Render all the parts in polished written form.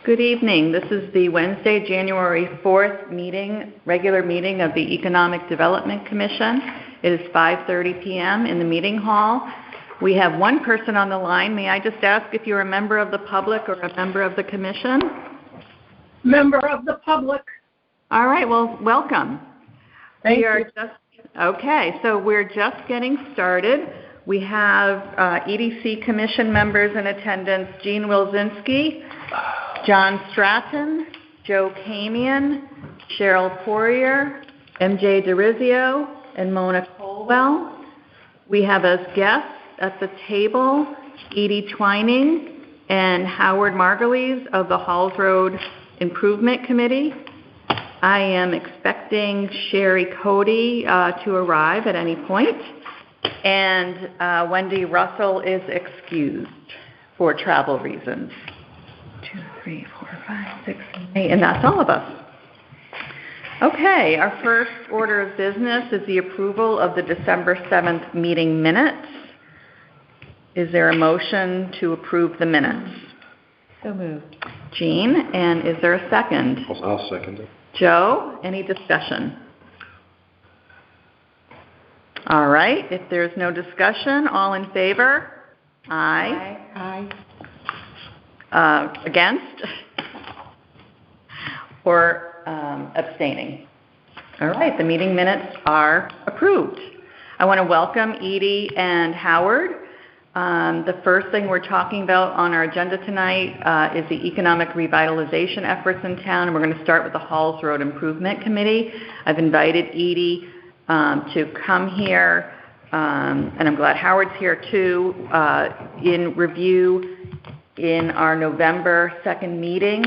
Good evening. This is the Wednesday, January 4th regular meeting of the Economic Development Commission. It is 5:30 p.m. in the meeting hall. We have one person on the line. May I just ask if you're a member of the public or a member of the commission? Member of the public. All right. Well, welcome. Thank you. Okay, so we're just getting started. We have EDC Commission members in attendance: Jean Wilczynski, John Stratton, Joe Kamian, Cheryl Poirier, MJ DeRizio, and Mona Colwell. We have as guests at the table Edie Twining and Howard Margulies of the Halls Road Improvement Committee. I am expecting Sherry Cody to arrive at any point, and Wendy Russell is excused for travel reasons. 2, 3, 4, 5, 6, 7, 8, and that's all of us. Okay, our first order of business is the approval of the December 7th meeting minutes. Is there a motion to approve the minutes? So moved. Jean, and is there a second? I'll second it. Joe, any discussion? All right, if there's no discussion, all in favor? Aye. Aye. Against? Or abstaining? All right, the meeting minutes are approved. I want to welcome Edie and Howard. The first thing we're talking about on our agenda tonight is the economic revitalization efforts in town, and we're going to start with the Halls Road Improvement Committee. I've invited Edie to come here, and I'm glad Howard's here too, in review. In our November 2nd meeting,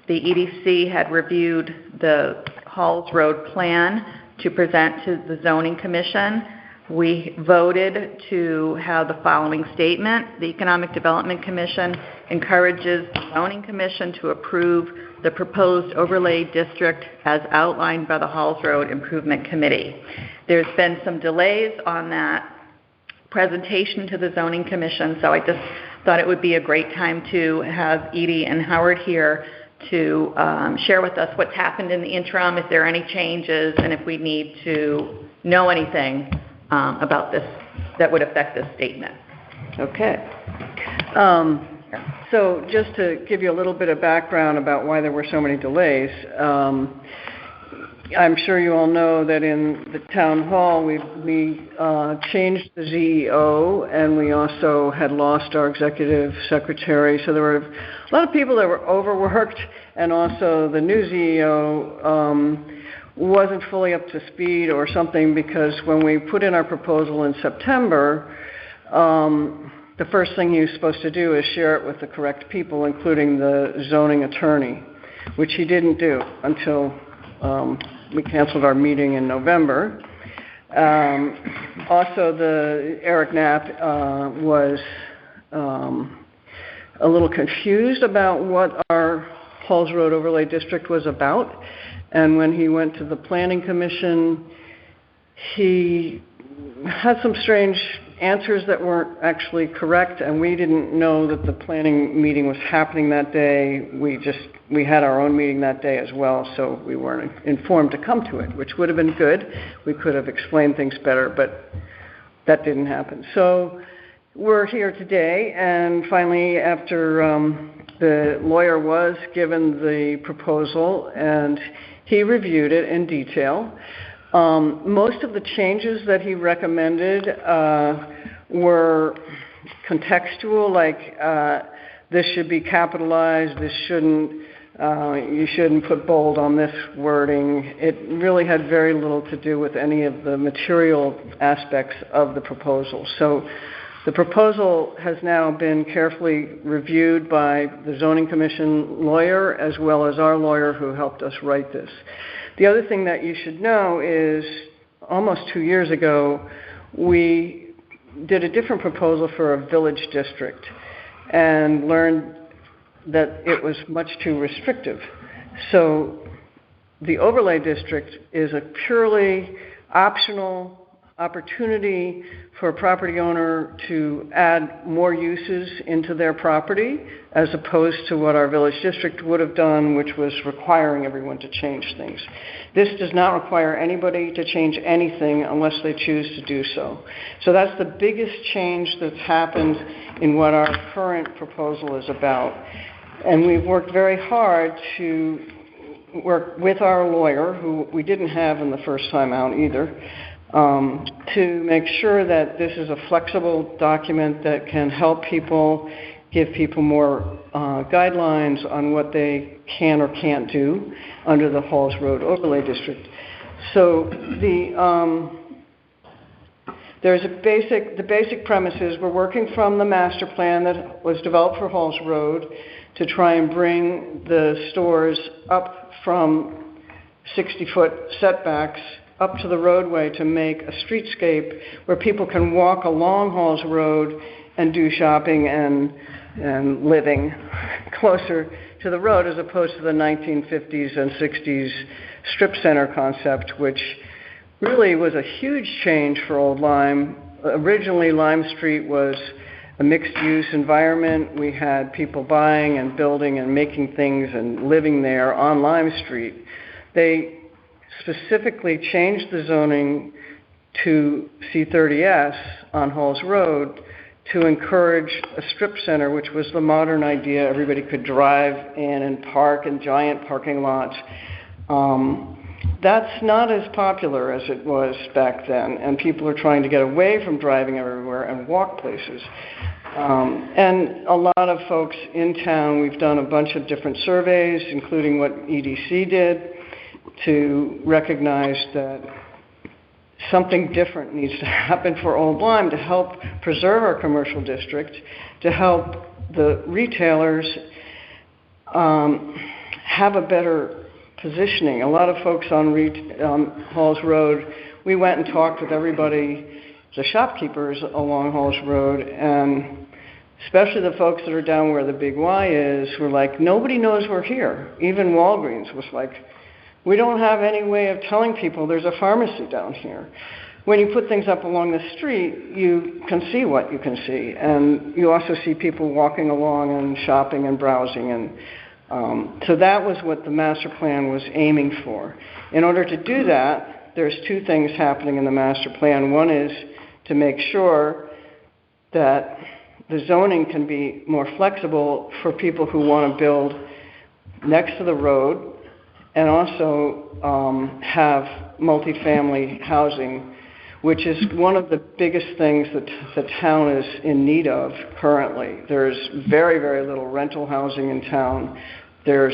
the EDC had reviewed the Halls Road plan to present to the Zoning Commission. We voted to have the following statement: the Economic Development Commission encourages the Zoning Commission to approve the proposed overlay district as outlined by the Halls Road Improvement Committee. There's been some delays on that presentation to the Zoning Commission, so I just thought it would be a great time to have Edie and Howard here to share with us what's happened in the interim, if there are any changes, and if we need to know anything about this that would affect this statement. Okay. So just to give you a little bit of background about why there were so many delays, I'm sure you all know that in the town hall we changed the ZEO, and we also had lost our executive secretary. So there were a lot of people that were overworked, and also the new ZEO wasn't fully up to speed or something, because when we put in our proposal in September, the first thing you're supposed to do is share it with the correct people, including the zoning attorney, which he didn't do until we canceled our meeting in November. Also, Eric Knapp was a little confused about what our Halls Road Overlay District was about. And when he went to the Planning Commission, he had some strange answers that weren't actually correct, and we didn't know that the planning meeting was happening that day. We had our own meeting that day as well, so we weren't informed to come to it, which would have been good. We could have explained things better, but that didn't happen. So we're here today, and finally, after the lawyer was given the proposal and he reviewed it in detail, most of the changes that he recommended were contextual, like this should be capitalized, this shouldn't, you shouldn't put bold on this wording. It really had very little to do with any of the material aspects of the proposal. So the proposal has now been carefully reviewed by the Zoning Commission lawyer as well as our lawyer who helped us write this. The other thing that you should know is almost 2 years ago, we did a different proposal for a village district and learned that it was much too restrictive. So the overlay district is a purely optional opportunity for a property owner to add more uses into their property as opposed to what our village district would have done, which was requiring everyone to change things. This does not require anybody to change anything unless they choose to do so. So that's the biggest change that's happened in what our current proposal is about. And we've worked very hard to work with our lawyer, who we didn't have in the first time out either, to make sure that this is a flexible document that can help people, give people more guidelines on what they can or can't do under the Halls Road Overlay District. So there's the basic premise is we're working from the master plan that was developed for Halls Road to try and bring the stores up from 60-foot setbacks up to the roadway to make a streetscape where people can walk along Halls Road and do shopping and living closer to the road as opposed to the 1950s and 60s strip center concept, which really was a huge change for Old Lyme. Originally, Lime Street was a mixed-use environment. We had people buying and building and making things and living there on Lime Street. They specifically changed the zoning to C30S on Halls Road to encourage a strip center, which was the modern idea. Everybody could drive in and park in giant parking lots. That's not as popular as it was back then, and people are trying to get away from driving everywhere and walk places. And a lot of folks in town, we've done a bunch of different surveys, including what EDC did, to recognize that something different needs to happen for Old Lyme to help preserve our commercial district, to help the retailers have a better positioning. A lot of folks on Halls Road, we went and talked with everybody, the shopkeepers along Halls Road, and especially the folks that are down where the Big Y is, were like, nobody knows we're here. Even Walgreens was like, we don't have any way of telling people there's a pharmacy down here. When you put things up along the street, you can see what you can see. And you also see people walking along and shopping and browsing. And so that was what the master plan was aiming for. In order to do that, there's two things happening in the master plan. One is to make sure that the zoning can be more flexible for people who want to build next to the road, and also have multifamily housing, which is one of the biggest things that the town is in need of currently. There's very, very little rental housing in town. There's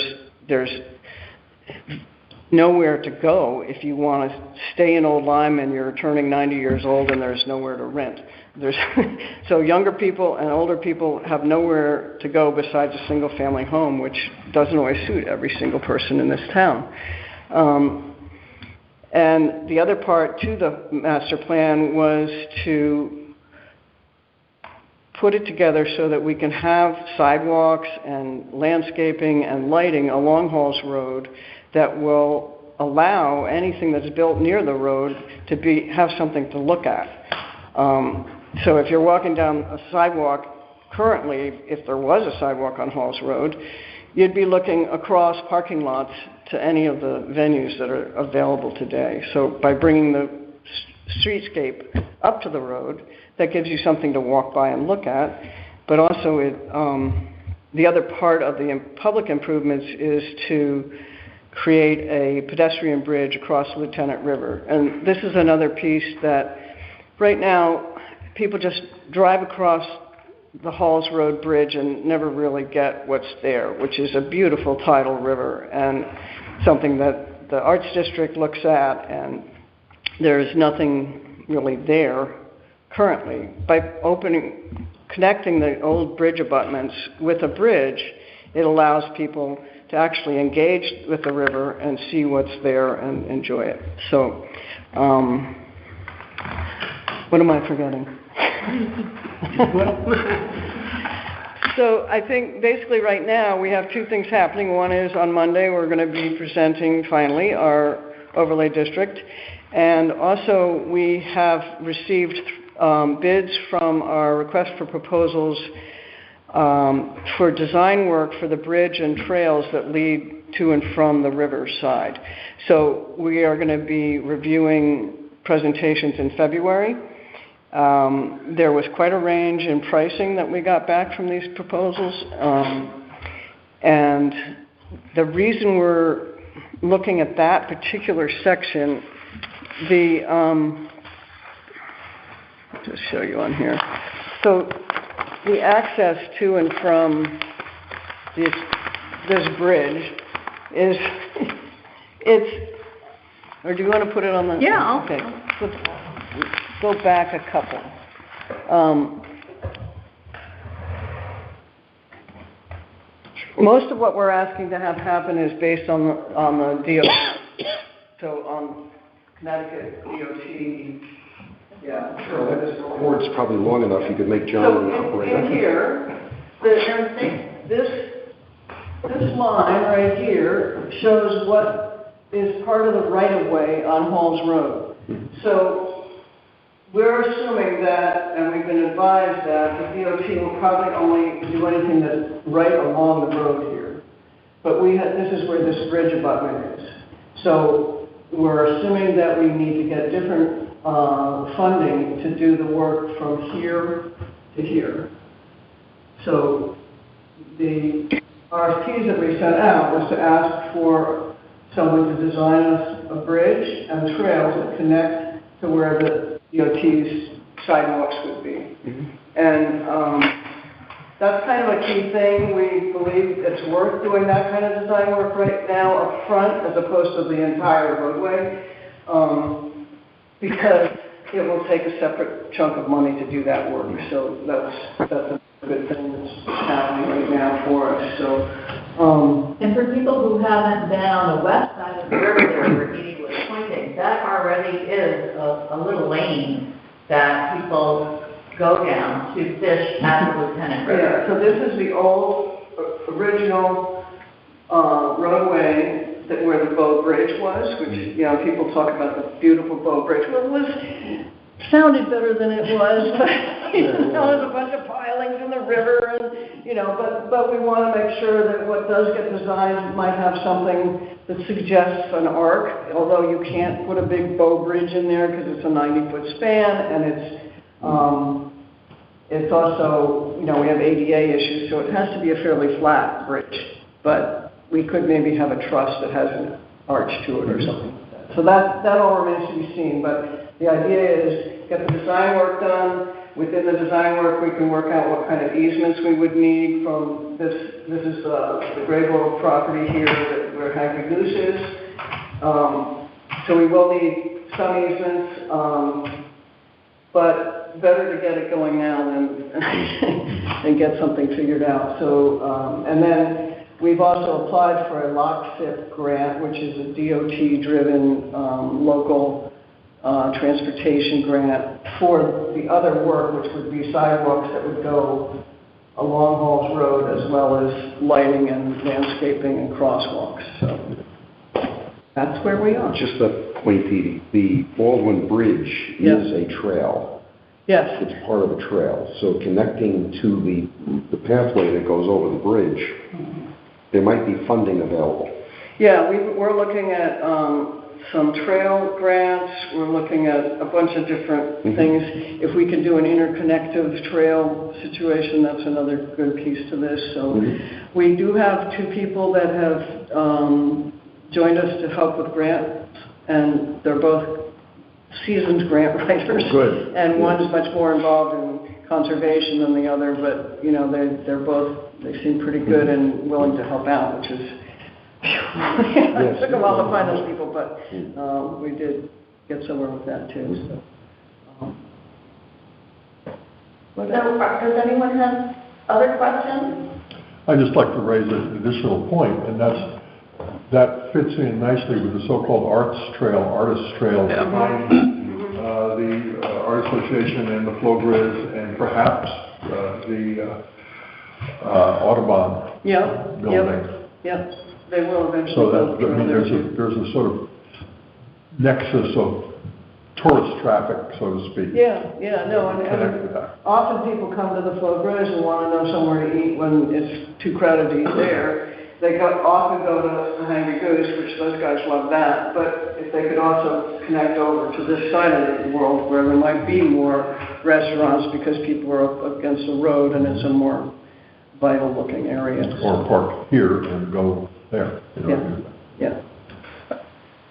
nowhere to go if you want to stay in Old Lyme and you're turning 90 years old and there's nowhere to rent. So younger people and older people have nowhere to go besides a single-family home, which doesn't always suit every single person in this town. And the other part to the master plan was to put it together so that we can have sidewalks and landscaping and lighting along Halls Road that will allow anything that's built near the road to have something to look at. So if you're walking down a sidewalk, currently, if there was a sidewalk on Halls Road, you'd be looking across parking lots to any of the venues that are available today. So by bringing the streetscape up to the road, that gives you something to walk by and look at. But also the other part of the public improvements is to create a pedestrian bridge across Lieutenant River. And this is another piece that right now people just drive across the Halls Road Bridge and never really get what's there, which is a beautiful tidal river and something that the Arts District looks at, and there's nothing really there currently. By connecting the old bridge abutments with a bridge, it allows people to actually engage with the river and see what's there and enjoy it. So, what am I forgetting? So I think basically right now we have two things happening. One is on Monday we're going to be presenting finally our overlay district, And also, we have received bids from our request for proposals for design work for the bridge and trails that lead to and from the riverside. So we are going to be reviewing presentations in February. There was quite a range in pricing that we got back from these proposals. And the reason we're looking at that particular section, I'll just show you on here. So the access to and from this bridge is, or do you want to put it on the? Yeah. Okay. Let's go back a couple. Most of what we're asking to have happen is based on the DOT. So on Connecticut DOT, yeah. Sure, that cord's probably long enough, you could make John So operate. in here, this line right here shows what is part of the right-of-way on Halls Road. So we're assuming that, and we've been advised that, the DOT will probably only do anything that's right along the road here. But this is where this bridge abutment is. So we're assuming that we need to get different funding to do the work from here to here. So the RFPs that we sent out was to ask for someone to design us a bridge and trails that connect to where the DOT's sidewalks would be. And that's kind of a key thing. We believe it's worth doing that kind of design work right now up front as opposed to the entire roadway, because it will take a separate chunk of money to do that work. So that's a good thing that's happening right now for us. So, And for people who haven't been on the west side of the river there where Edie was pointing, that already is a little lane that people go down to fish at the Lieutenant River. yeah, so this is the old original roadway where the Bow Bridge was, which, you know, people talk about the beautiful Bow Bridge. Well, sounded better than it was, but, you know, there's a bunch of pilings in the river, and, you know, but we want to make sure that what does get designed might have something that suggests an arc, although you can't put a big Bow Bridge in there because it's a 90-foot span, and it's also, you know, we have ADA issues, so it has to be a fairly flat bridge, but we could maybe have a truss that has an arch to it or something like that. So that all remains to be seen, but the idea is get the design work done. Within the design work, we can work out what kind of easements we would need from this. This is the Grayville property here where Happy Goose is. So we will need some easements, but better to get it going now than get something figured out. So, and then we've also applied for a LOCFIP grant, which is a DOT-driven local transportation grant for the other work, which would be sidewalks that would go along Halls Road, as well as lighting and landscaping and crosswalks. So that's where we are. Just a point, Edie, the Baldwin Bridge Yes. is a trail. Yes. It's part of a trail. So connecting to the pathway that goes over the bridge, there might be funding available. Yeah, we're looking at some trail grants. We're looking at a bunch of different things. If we can do an interconnective trail situation, that's another good piece to this. So we do have 2 people that have joined us to help with grants, and they're both seasoned grant writers. Good. And one's much more involved in conservation than the other, but, you know, they seem pretty good and willing to help out, which is, it took a while to find those people, but we did get somewhere with that too. So, Does anyone have other questions? I'd just like to raise an additional point, and that fits in nicely with the so-called artist trail behind the Art Association and the Flowgrids and perhaps the Audubon building. Yep, they will eventually. So that, I mean, there's a sort of nexus of tourist traffic, so to speak. Yeah, no, Connect with that. often people come to the Flow Bridge and want to know somewhere to eat when it's too crowded to eat there. They often go to the Hungry Goose, which those guys love that, but if they could also connect over to this side of the world where there might be more restaurants because people are up against the road and it's a more vital looking area. Or park here and go there. You know. Yeah.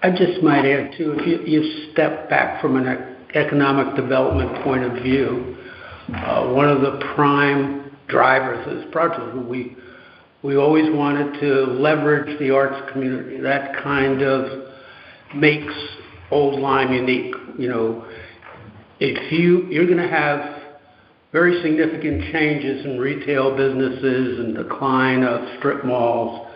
I just might add too, if you step back from an economic development point of view, one of the prime drivers of this project, we always wanted to leverage the arts community. That kind of makes Old Lyme unique. You know, if you're going to have very significant changes in retail businesses and decline of strip malls,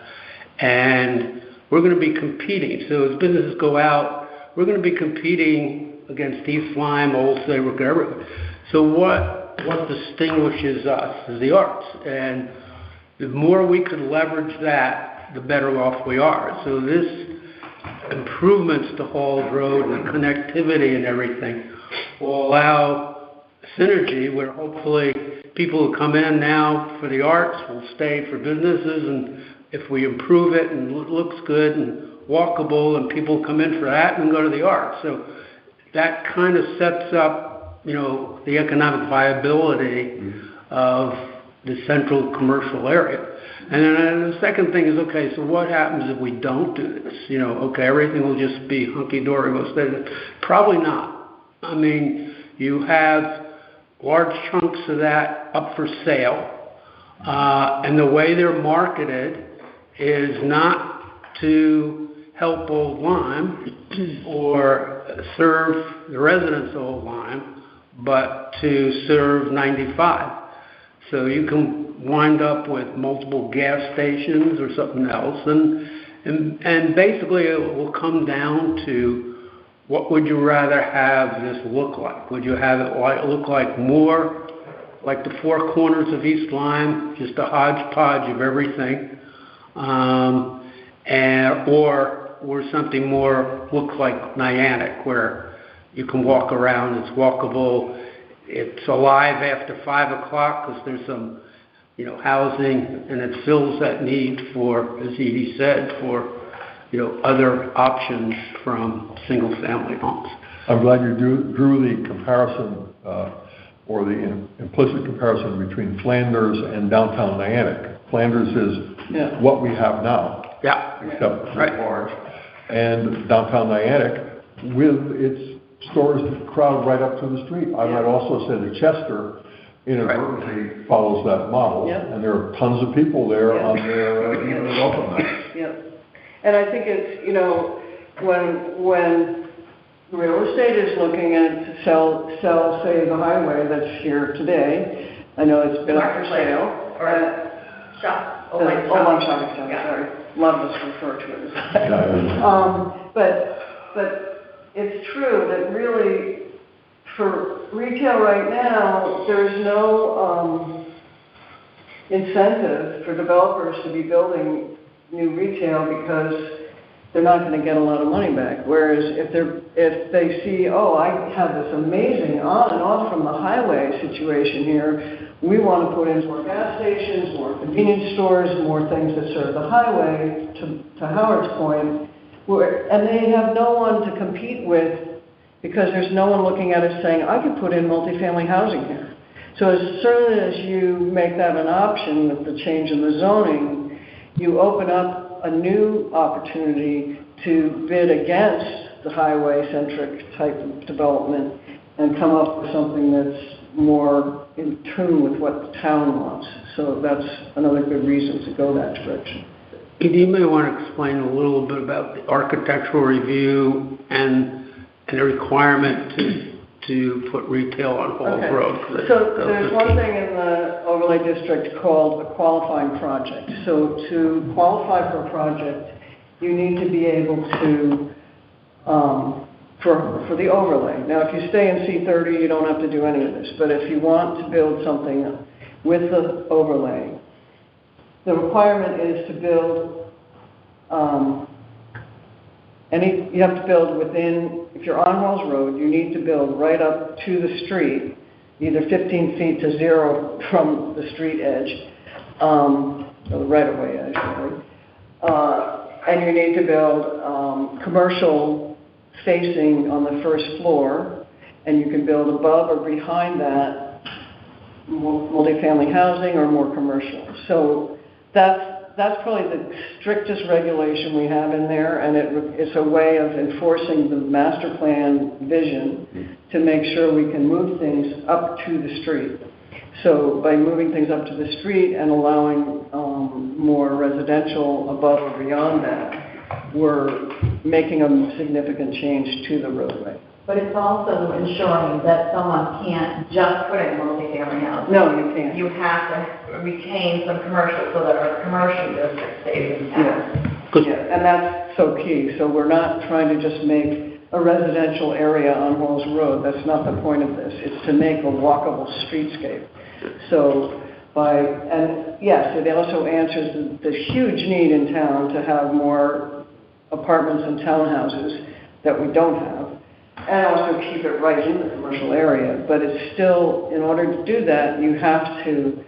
and we're going to be competing. So as businesses go out, we're going to be competing against East Lyme, Old Saybrook, everywhere. So what distinguishes us is the arts, and the more we could leverage that, the better off we are. So this improvements to Halls Road and the connectivity and everything will allow synergy where hopefully people who come in now for the arts will stay for businesses, and if we improve it and it looks good and walkable and people come in for that and go to the arts. So that kind of sets up, you know, the economic viability of the central commercial area. And then the second thing is, okay, so what happens if we don't do this? You know, okay, everything will just be hunky-dory, we'll stay there. Probably not. I mean, you have large chunks of that up for sale, and the way they're marketed is not to help Old Lyme or serve the residents of Old Lyme, but to serve 95. So you can wind up with multiple gas stations or something else, and basically it will come down to what would you rather have this look like? Would you have it look like more like the Four Corners of East Lyme, just a hodgepodge of everything, or something more look like Niantic, where you can walk around, it's walkable, it's alive after 5 o'clock because there's some, you know, housing, and it fills that need for, as Edie said, for, you know, other options from single-family homes. I'm glad you drew the comparison, or the implicit comparison between Flanders and downtown Niantic. Flanders is what we have now, except large, and downtown Niantic with its stores that crowd right up to the street. I might also say that Chester inadvertently follows that model, and there are tons of people there on their welcome nights. And I think it's, you know, when real estate is looking at sell, say, the highway that's here today, I know it's been up for sale. Or shop, Old Lyme Shopping Center, sorry. A lot of us refer to it as that. But it's true that really, for retail right now, there's no incentive for developers to be building new retail because they're not going to get a lot of money back. Whereas if they see, oh, I have this amazing on and off from the highway situation here, we want to put in more gas stations, more convenience stores, more things that serve the highway, to Howard's point, and they have no one to compete with because there's no one looking at it saying, I could put in multifamily housing here. So as soon as you make that an option with the change in the zoning, you open up a new opportunity to bid against the highway-centric type of development and come up with something that's more in tune with what the town wants. So that's another good reason to go that direction. You may want to explain a little bit about the architectural review and the requirement to put retail on Halls Road. So there's one thing in the overlay district called a qualifying project. So to qualify for a project, you need to be able to, for the overlay. Now, if you stay in C30, you don't have to do any of this. But if you want to build something with the overlay, the requirement is to build you have to build within if you're on Halls Road, you need to build right up to the street, either 15 feet to 0 from the street edge, or the right-of-way edge, really. And you need to build commercial facing on the first floor, and you can build above or behind that multifamily housing or more commercial. So that's probably the strictest regulation we have in there, and it's a way of enforcing the master plan vision to make sure we can move things up to the street. So by moving things up to the street and allowing more residential above or beyond that, we're making a significant change to the roadway. But it's also ensuring that someone can't just put in multifamily housing. No, you can't. You have to retain some commercial so that our commercial district stays intact. Yeah, and that's so key. So we're not trying to just make a residential area on Halls Road. That's not the point of this. It's to make a walkable streetscape. So and yes, it also answers the huge need in town to have more apartments and townhouses that we don't have, and also keep it right in the commercial area. But it's still, in order to do that, you have to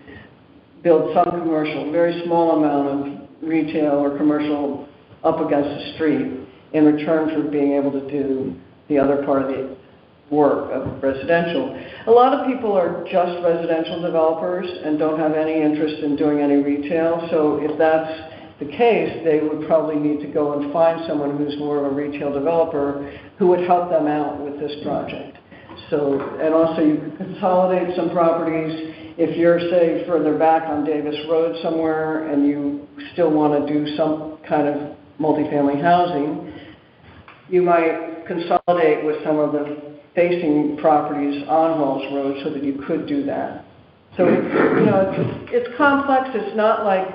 build some commercial, very small amount of retail or commercial up against the street in return for being able to do the other part of the work of residential. A lot of people are just residential developers and don't have any interest in doing any retail. So if that's the case, they would probably need to go and find someone who's more of a retail developer who would help them out with this project. So, and also you could consolidate some properties. If you're, say, further back on Davis Road somewhere and you still want to do some kind of multifamily housing, you might consolidate with some of the facing properties on Halls Road so that you could do that. So, it's complex. It's not like,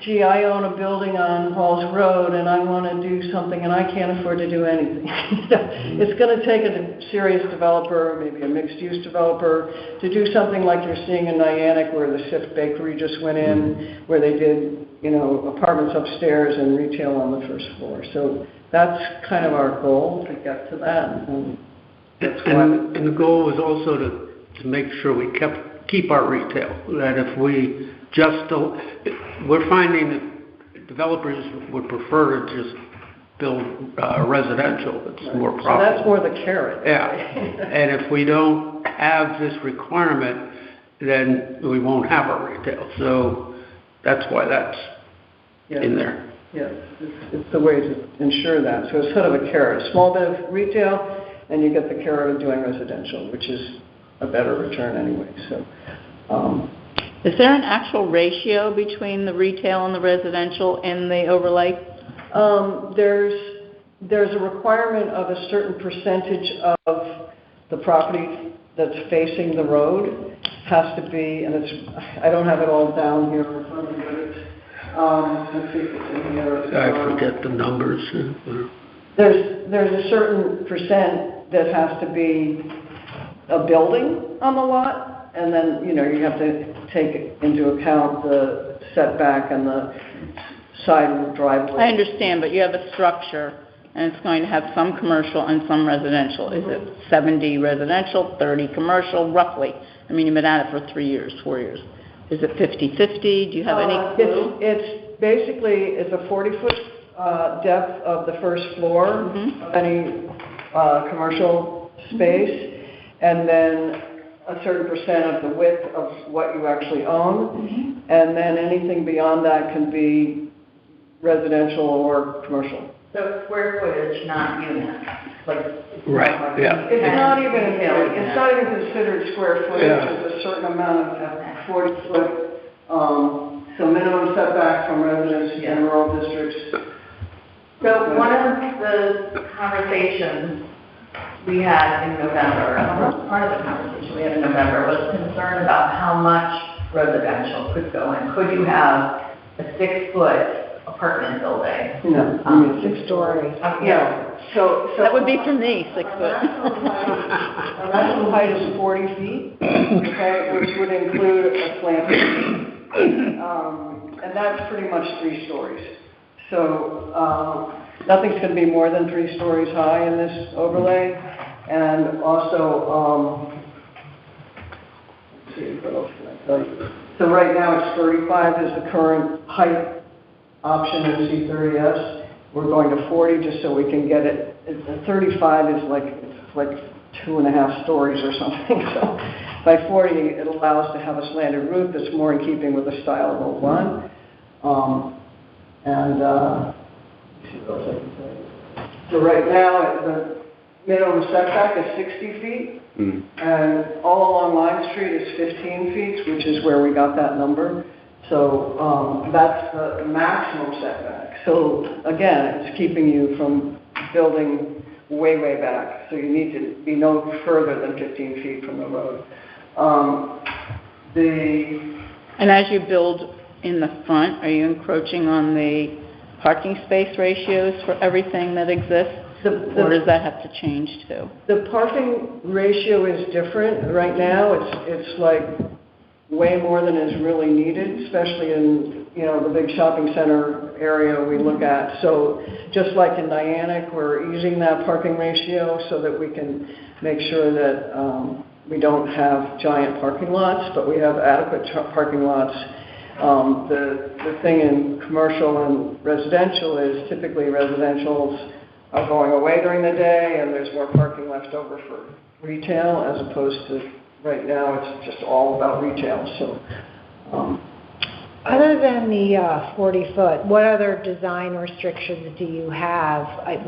gee, I own a building on Halls Road and I want to do something and I can't afford to do anything. It's going to take a serious developer, maybe a mixed-use developer, to do something like you're seeing in Niantic, where the Sif Bakery just went in, where they did, apartments upstairs and retail on the first floor. So that's kind of our goal, to get to that. And the goal was also to make sure we keep our retail. That if we just don't, we're finding that developers would prefer to just build residential. It's more profitable. So that's more the carrot. Yeah. And if we don't have this requirement, then we won't have our retail. So that's why that's in there. Yes, it's the way to ensure that. So it's sort of a carrot, a small bit of retail, and you get the carrot of doing residential, which is a better return anyway. So, Is there an actual ratio between the retail and the residential in the overlay? There's a requirement of a certain percentage of the property that's facing the road has to be, and I don't have it all down here in front of me, but it's, let's see if it's in here. I forget the numbers. There's a certain percent that has to be a building on the lot, and then, you have to take into account the setback and the side of the driveway. I understand, but you have a structure, and it's going to have some commercial and some residential. Is it 70 residential, 30 commercial, roughly? I mean, you've been at it for 3 years, 4 years. Is it 50-50? Do you have any clue? It's basically, it's a 40-foot depth of the first floor of any commercial space, and then a certain percent of the width of what you actually own, and then anything beyond that can be residential or commercial. So square footage, not units. Right, yeah. It's not even considered square footage. It's a certain amount of 40-foot, so minimum setback from residents in rural districts. So one of the conversations we had in November, part of the conversation we had in November was concern about how much residential could go in. Could you have a 6-foot apartment building? No, 6-story. Yeah. So That would be for me, 6 foot. Our maximum height is 40 feet, okay, which would include a slanted roof. And that's pretty much 3 stories. So nothing's going to be more than 3 stories high in this overlay. And also, let's see, what else can I tell you? So right now it's 35 is the current height option in C30S. We're going to 40 just so we can get it. 35 is like 2.5 stories or something. So by 40, it allows to have a slanted roof that's more in keeping with the style of 01. Let's see what else I can tell you. So right now, the minimum setback is 60 feet, and all along Line Street is 15 feet, which is where we got that number. So that's the maximum setback. So again, it's keeping you from building way, way back. So you need to be no further than 15 feet from the road. And as you build in the front, are you encroaching on the parking space ratios for everything that exists? Or does that have to change too? The parking ratio is different. Right now, it's like way more than is really needed, especially in, the big shopping center area we look at. So just like in Niantic, we're easing that parking ratio so that we can make sure that we don't have giant parking lots, but we have adequate parking lots. The thing in commercial and residential is typically residentials are going away during the day and there's more parking left over for retail as opposed to right now it's just all about retail. So, other than the 40-foot, what other design restrictions do you have?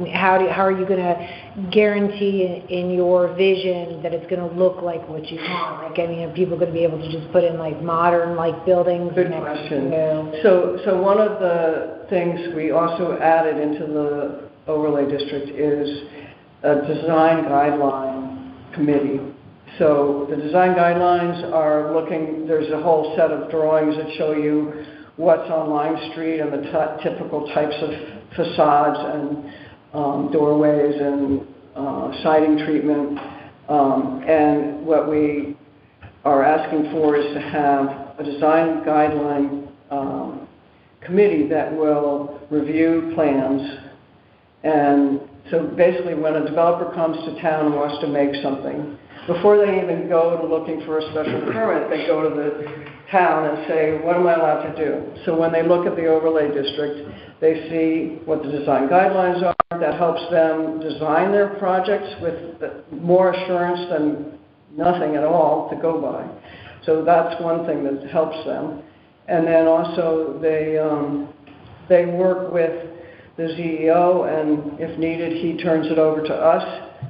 How are you going to guarantee in your vision that it's going to look like what you want? Are people going to be able to just put in modern buildings? Good question. So one of the things we also added into the overlay district is a design guideline committee. So the design guidelines are there's a whole set of drawings that show you what's on Line Street and the typical types of facades and doorways and siding treatment. And what we are asking for is to have a design guideline committee that will review plans. And so basically when a developer comes to town and wants to make something, before they even go to looking for a special permit, they go to the town and say, what am I allowed to do? So when they look at the overlay district, they see what the design guidelines are. That helps them design their projects with more assurance than nothing at all to go by. So that's one thing that helps them. And then also they work with the ZEO, and if needed, he turns it over to us,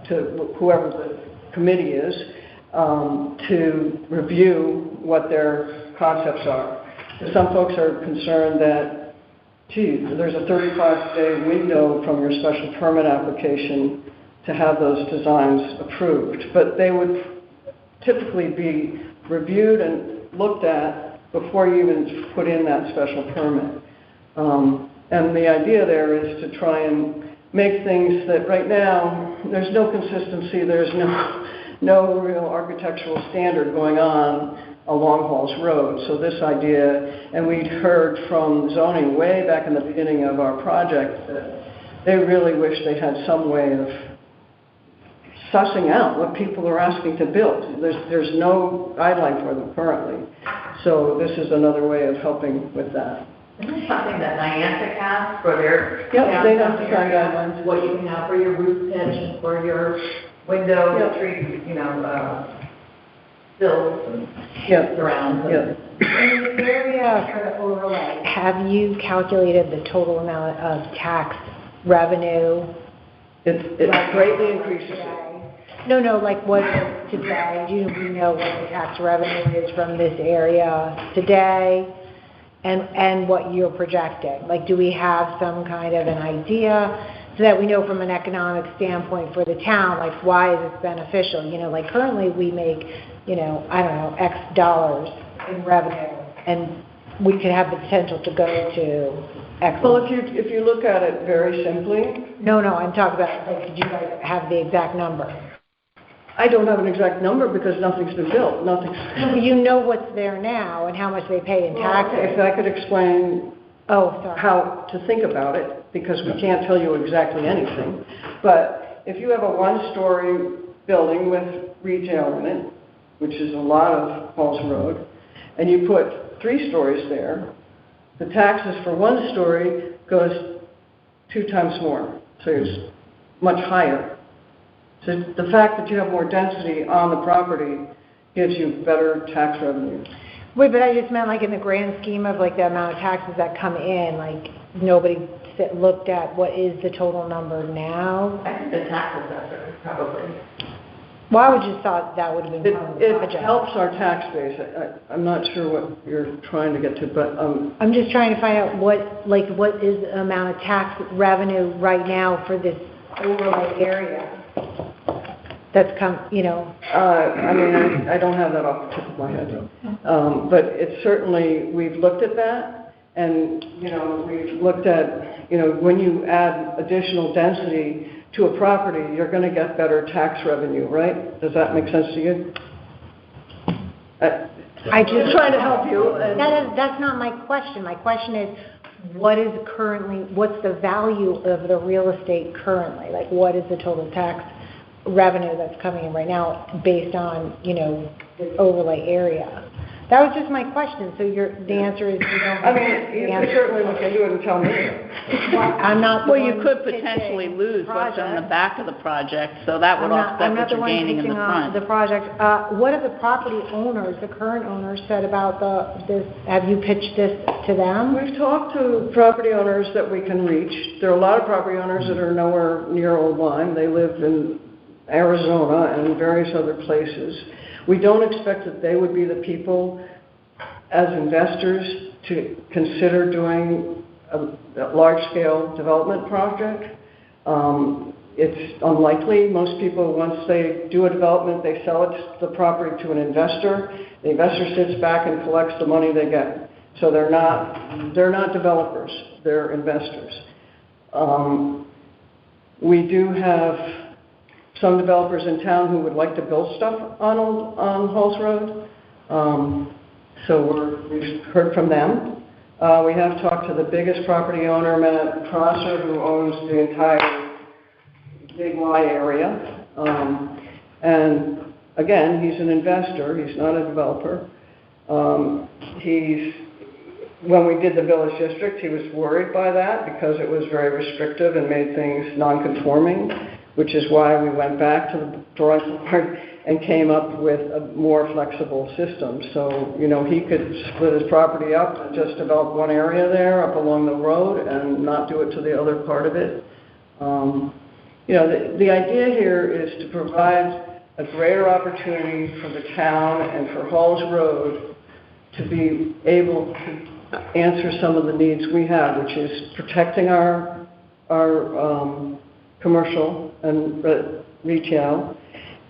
to whoever the committee is, to review what their concepts are. Some folks are concerned that, there's a 35-day window from your special permit application to have those designs approved. But they would typically be reviewed and looked at before you even put in that special permit. And the idea there is to try and make things that right now, there's no consistency, there's no real architectural standard going on along Halls Road. So this idea, and we'd heard from zoning way back in the beginning of our project that they really wish they had some way of sussing out what people are asking to build. There's no guideline for them currently. So this is another way of helping with that. Isn't it something that Niantic has for their Yep, they have downtown design area? guidelines. What you can have for your roof pitch and for your window, Yep. tree, sills and Yep. surrounds. Yep. In the area for the overlay, have you calculated the total amount of tax revenue? It greatly increases it. No, what is today? Do we know what the tax revenue is from this area today? And what you're projecting? Do we have some kind of an idea so that we know from an economic standpoint for the town, why is this beneficial? Currently we make, X dollars in revenue, and we could have the potential to go to X. Well, if you look at it very simply. No, I'm talking about, did you guys have the exact number? I don't have an exact number because nothing's been built, nothing's. You know what's there now and how much they pay in taxes. If I could explain, Oh, sorry. how to think about it, because we can't tell you exactly anything. But if you have a one-story building with retail in it, which is a lot of Halls Road, and you put 3 stories there, the taxes for 1 story goes 2 times more, so it's much higher. So the fact that you have more density on the property gives you better tax revenue. Wait, but I just meant like in the grand scheme of like the amount of taxes that come in, like nobody looked at what is the total number now? I think the tax assessor, probably. Well, I would just thought that would have been part of the It project. helps our tax base. I'm not sure what you're trying to get to, but I'm just trying to find out what is the amount of tax revenue right now for this overlay area that's come, I mean, I don't have that off the tip of my head. But it's certainly, we've looked at that, and, we've looked at, when you add additional density to a property, you're going to get better tax revenue, right? Does that make sense to you? I just I'm trying to help you. That's not my question. My question is, what's the value of the real estate currently? Like, what is the total tax revenue that's coming in right now based on, this overlay area? That was just my question. So the answer is you don't. I mean, you can certainly look into it and tell me. I'm not. the Well, you one could pitching potentially lose what's in the project. back of the project, so that would offset what you're gaining in the I'm not the one pitching front. the project. What have the property owners, the current owners, said about this? Have you pitched this to them? We've talked to property owners that we can reach. There are a lot of property owners that are nowhere near Old Lyme. They live in Arizona and various other places. We don't expect that they would be the people as investors to consider doing a large-scale development project. It's unlikely. Most people, once they do a development, they sell the property to an investor. The investor sits back and collects the money they get. So they're not developers. They're investors. We do have some developers in town who would like to build stuff on Halls Road. So we've heard from them. We have talked to the biggest property owner, Matt Prosser, who owns the entire Big Y area. And again, he's an investor. He's not a developer. When we did the village district, he was worried by that because it was very restrictive and made things non-conforming, which is why we went back to the drawing board and came up with a more flexible system. So, he could split his property up and just develop one area there up along the road and not do it to the other part of it. The idea here is to provide a greater opportunity for the town and for Halls Road to be able to answer some of the needs we have, which is protecting our commercial and retail,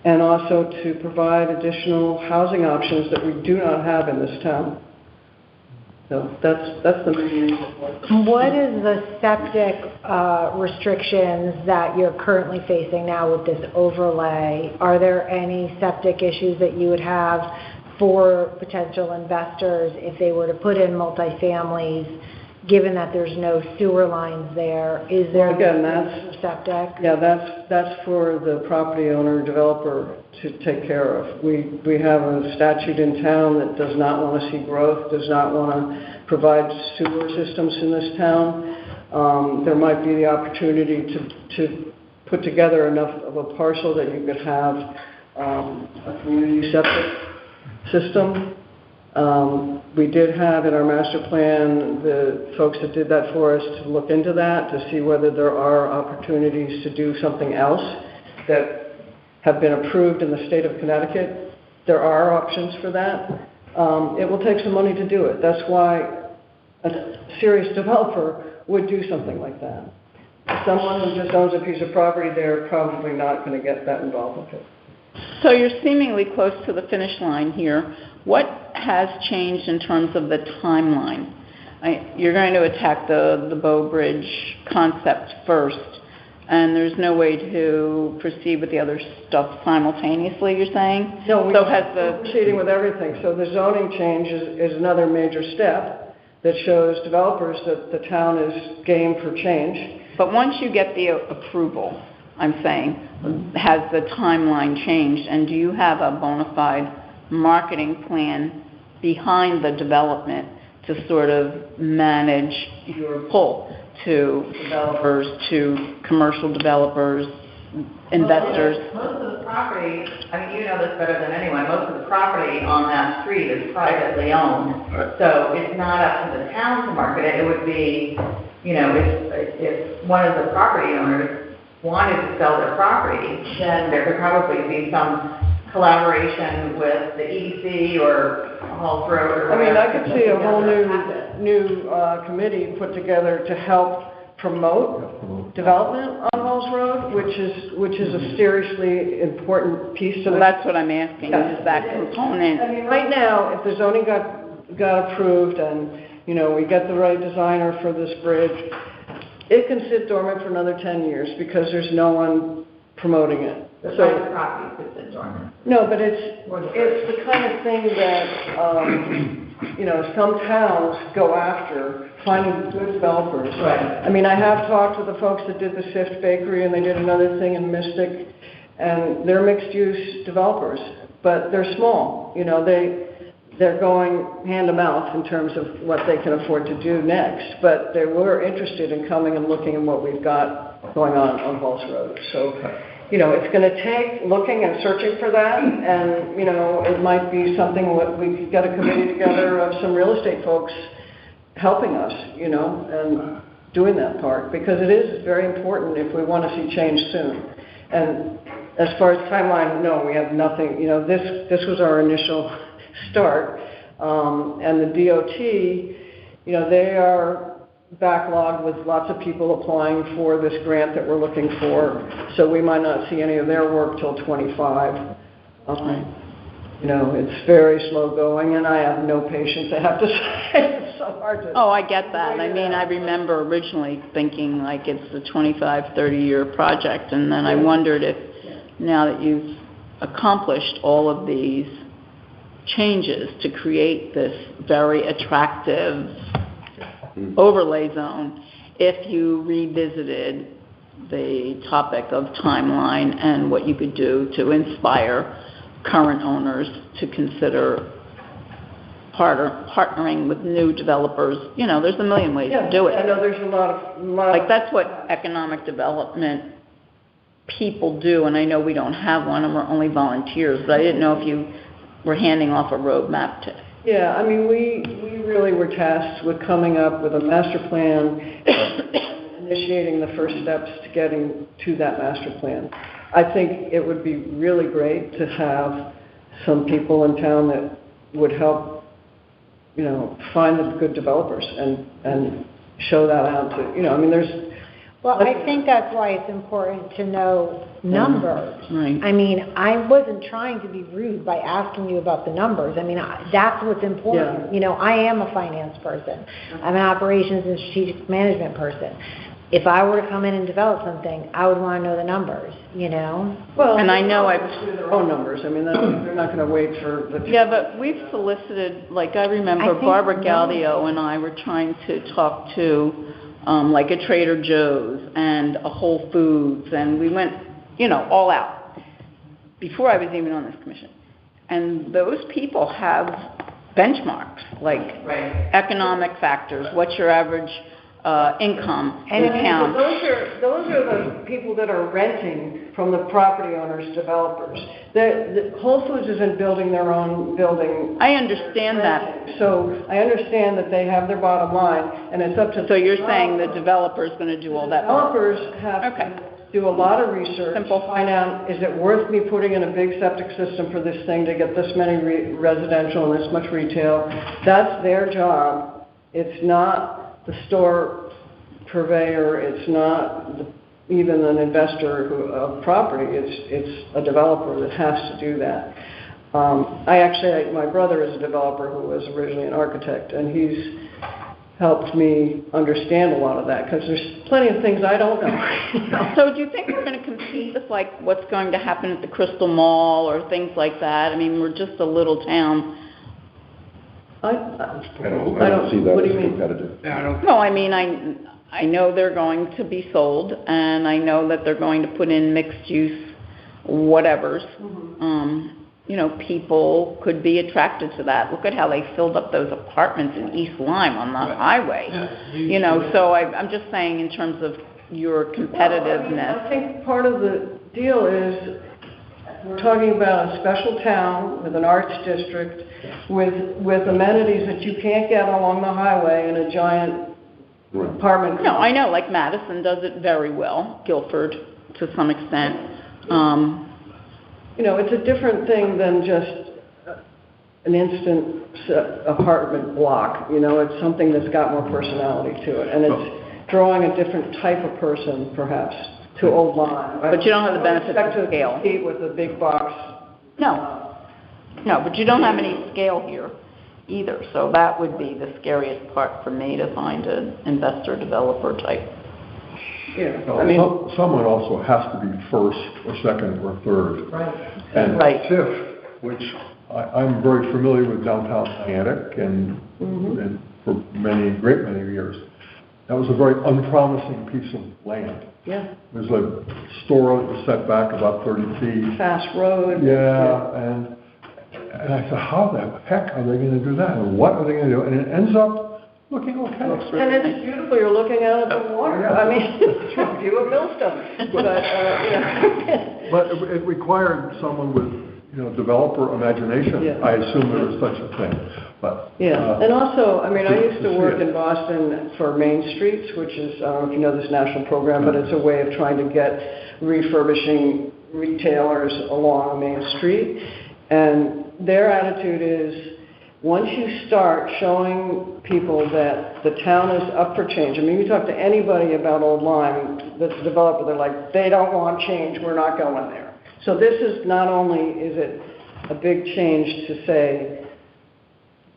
and also to provide additional housing options that we do not have in this town. So that's the main reason. What is the septic restrictions that you're currently facing now with this overlay? Are there any septic issues that you would have for potential investors if they were to put in multifamilies, given that there's no sewer lines there? Is there septic? Yeah, that's for the property owner developer to take care of. We have a statute in town that does not want to see growth, does not want to provide sewer systems in this town. There might be the opportunity to put together enough of a parcel that you could have a community septic system. We did have in our master plan the folks that did that for us to look into that to see whether there are opportunities to do something else that have been approved in the state of Connecticut. There are options for that. It will take some money to do it. That's why a serious developer would do something like that. Someone who just owns a piece of property, they're probably not going to get that involved with it. So you're seemingly close to the finish line here. What has changed in terms of the timeline? You're going to attack the Bow Bridge concept first, and there's no way to proceed with the other stuff simultaneously, you're saying? No, we're proceeding with everything. So the zoning change is another major step. that shows developers that the town is game for change. But once you get the approval, I'm saying, has the timeline changed? And do you have a bona fide marketing plan behind the development to sort of manage your pull to developers, to commercial developers, investors? Most of the property, I mean, you know this better than anyone, most of the property on that street is privately owned. Right. So it's not up to the town to market it. It would be, you know, if one of the property owners wanted to sell their property, then there could probably be some collaboration with the EDC or Halls Road or I mean, whatever. I could see a whole new committee put together to help promote development on Halls Road, which is a seriously important piece to So this. that's what I'm asking, is that I component? mean, right now, if the zoning got approved and, you know, we get the right designer for this bridge, it can sit dormant for another 10 years because there's no one promoting it. The So, private property sits in dormant. no, but it's the kind of thing that, you know, some towns go after, finding good developers. Right. I mean, I have talked to the folks that did the Sift Bakery, and they did another thing in Mystic, and they're mixed-use developers, but they're small. You know, they're going hand to mouth in terms of what they can afford to do next, but they were interested in coming and looking at what we've got going on Halls Road. So, you know, it's going to take looking and searching for that, and, you know, it might be something we could get a committee together of some real estate folks helping us, you know, and doing that part, because it is very important if we want to see change soon. And as far as timeline, no, we have nothing, you know, this was our initial start, and the DOT, you know, they are backlogged with lots of people applying for this grant that we're looking for, so we might not see any of their work till 25. You know, it's very slow going, and I have no patience, I have to say. It's so hard to... Oh, I get that. I mean, I remember originally thinking like it's a 25, 30-year project, and then I wondered if now that you've accomplished all of these changes to create this very attractive overlay zone, if you revisited the topic of timeline and what you could do to inspire current owners to consider partnering with new developers. You know, there's a million ways to do it. I know there's a lot of... Like, that's what economic development people do, and I know we don't have one, and we're only volunteers, but I didn't know if you were handing off a roadmap to... Yeah, I mean, we really were tasked with coming up with a master plan and initiating the first steps to getting to that master plan. I think it would be really great to have some people in town that would help, you know, find the good developers and show that out to, you know, I mean, there's... Well, I think that's why it's important to know numbers. Right. I mean, I wasn't trying to be rude by asking you about the numbers. I mean, that's what's important. Yeah. You know, I am a finance person. I'm an operations and strategic management person. If I were to come in and develop something, I would want to know the numbers, you know? Well, And I know do their own numbers. I mean, they're not going to wait for the... Yeah, but we've solicited, like, I remember I think Barbara no. Galdeo and I were trying to talk to, like, a Trader Joe's and a Whole Foods, and we went, you know, all out before I was even on this commission. And those people have benchmarks, like economic factors, what's your average income in town. Those are the people that are renting from the property owners, developers. The Whole Foods isn't building their own building. I understand that. So I understand that they have their bottom line, and it's up to... So you're saying the developer's going to do all that work? Developers have Okay. to do a lot of research. Simple. Find out, is it worth me putting in a big septic system for this thing to get this many residential and this much retail? That's their job. It's not the store purveyor, it's not even an investor of property, it's a developer that has to do that. My brother is a developer who was originally an architect, and he's helped me understand a lot of that, because there's plenty of things I don't know. So do you think we're going to compete with, like, what's going to happen at the Crystal Mall or things like that? I mean, we're just a little town. I don't see that what do as you mean? competitive. Yeah, I don't, No, I mean, I know they're going to be sold, and I know that they're going to put in mixed-use whatevers. You know, people could be attracted to that. Look at how they filled up those apartments in East Lyme on the highway. You know, so I'm just saying in terms of your competitiveness. I think part of the deal is, we're talking about a special town with an arts district, with amenities that you can't get along the highway in a giant apartment. No, I know, like Madison does it very well, Guilford to some extent. You know, it's a different thing than just an instant apartment block. You know, it's something that's got more personality to it, and it's drawing a different type of person, perhaps, to Old Lyme. But you don't have the benefit of Expect scale. to compete with a big box. No, but you don't have any scale here either, so that would be the scariest part for me, to find an investor developer type. Yeah, Well, I mean, someone also has to be first or second or third. right. And Right. TIF, which I'm very familiar with downtown Niantic and for great many years, that was a very unpromising piece of land. Yeah, There's a store that was set back about 30 feet. fast road. Yeah, and I thought, how the heck are they gonna do that? And what are they gonna do? And it ends up looking okay. And it's beautiful, you're looking out at the water. I mean, it's a view of Millstone, but, yeah. But it required someone with, you know, developer imagination. Yeah. I assume there was such a thing, but. Yeah, and also, I mean, I used to see work it. in Boston for Main Streets, which is, I don't know if you know this national program, but it's a way of trying to get refurbishing retailers along Main Street. And their attitude is, once you start showing people that the town is up for change, I mean, you talk to anybody about Old Lyme that's a developer, they're like, they don't want change, we're not going there. So this is not only, is it a big change to say,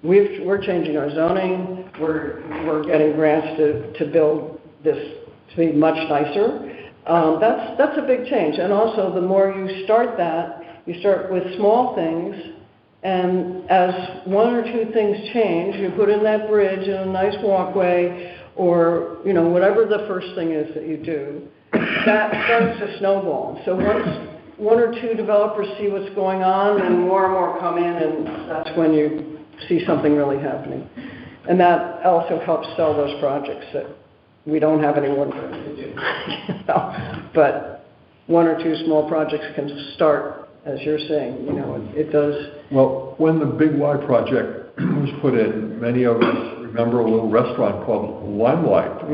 we're changing our zoning, we're getting grants to build this to be much nicer. That's a big change. And also, the more you start that, you start with small things, and as one or two things change, you put in that bridge and a nice walkway, or, you know, whatever the first thing is that you do, that starts to snowball. So once one or two developers see what's going on, and more come in, and that's when you see something really happening. And that also helps sell those projects that we don't have anyone to do. You know? But one or two small projects can start, as you're saying, you know, it does. Well, when the Big Y project was put in, many of us remember a little restaurant called Limelight,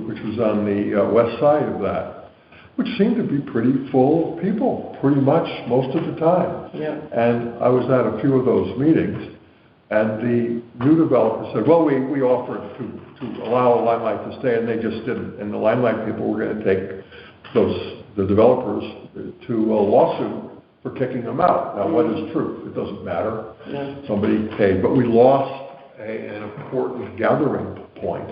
which was on the west side of that, which seemed to be pretty full of people, pretty much most of the time. Yeah. And I was at a few of those meetings, and the new developer said, well, we offered to allow Limelight to stay, and they just didn't. And the Limelight people were going to take the developers to a lawsuit for kicking them out. Now, what is truth? It doesn't matter. Yeah. Somebody paid, but we lost an important gathering point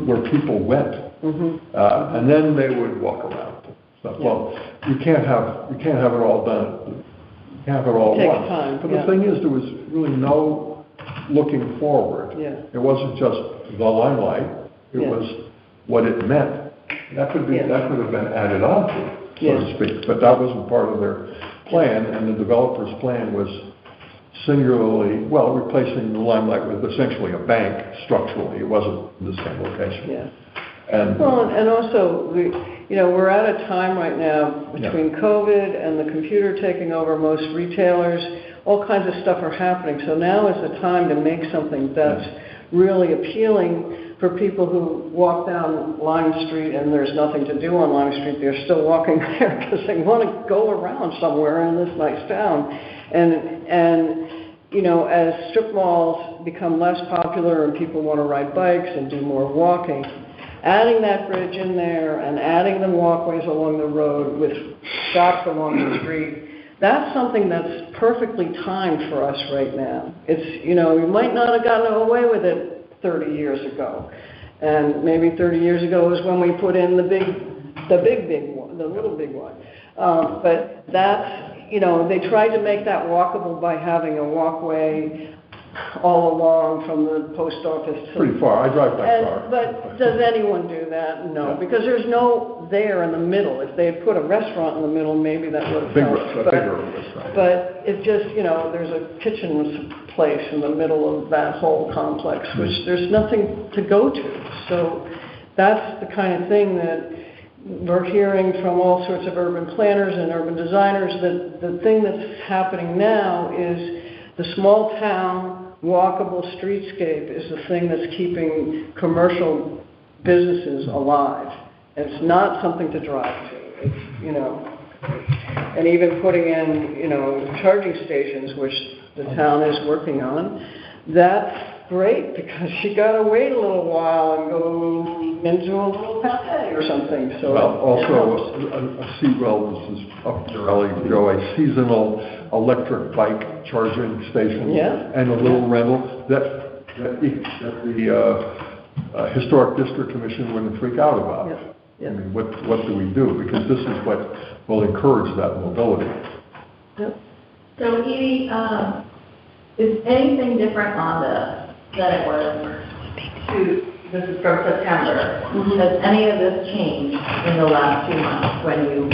where people went, and then they would walk around. So, well, you can't have it all done. You can't have it all at Takes once. time, But yeah. the thing is, there was really no looking forward. Yeah. It wasn't just the Limelight. It Yeah. was what it meant. That could Yeah. have been added on to, so Yeah. to speak. But that wasn't part of their plan, and the developer's plan was singularly, well, replacing the Limelight with essentially a bank structurally. It wasn't in the same location. Yeah. And Well, and also, we're at a time right now between COVID and the computer taking over most retailers, all kinds of stuff are happening. So now is the time to make something that's really appealing for people who walk down Lime Street and there's nothing to do on Lime Street. They're still walking there because they want to go around somewhere in this nice town. And you know, as strip malls become less popular and people want to ride bikes and do more walking, adding that bridge in there and adding the walkways along the road with shops along the street, that's something that's perfectly timed for us right now. It's, you know, we might not have gotten away with it 30 years ago. And maybe 30 years ago was when we put in the big one, the little big one. But that's, you know, they tried to make that walkable by having a walkway all along from the post office to. Pretty far, I drive that far. But does anyone do that? No, because there's no there in the middle. If they had put a restaurant in the middle, maybe that would have helped. A bigger restaurant. But it just, there's a kitchen place in the middle of that whole complex, which there's nothing to go to. So that's the kind of thing that we're hearing from all sorts of urban planners and urban designers, that the thing that's happening now is the small town walkable streetscape is the thing that's keeping commercial businesses alive. It's not something to drive to. It's, and even putting in, charging stations, which the town is working on, that's great, because you gotta wait a little while and go into a little cafe or something, so. Well, also, a Seawell, this is up your alley, Joe, a seasonal electric bike charging station. Yeah. And a little rental that the Historic District Commission wouldn't freak out about. Yeah. Yeah. I mean, what do we do? Because this is what will encourage that mobility. Yep. So Edie, is anything different on this than it was this is from September? Mm-hmm. Has any of this changed in the last 2 months when you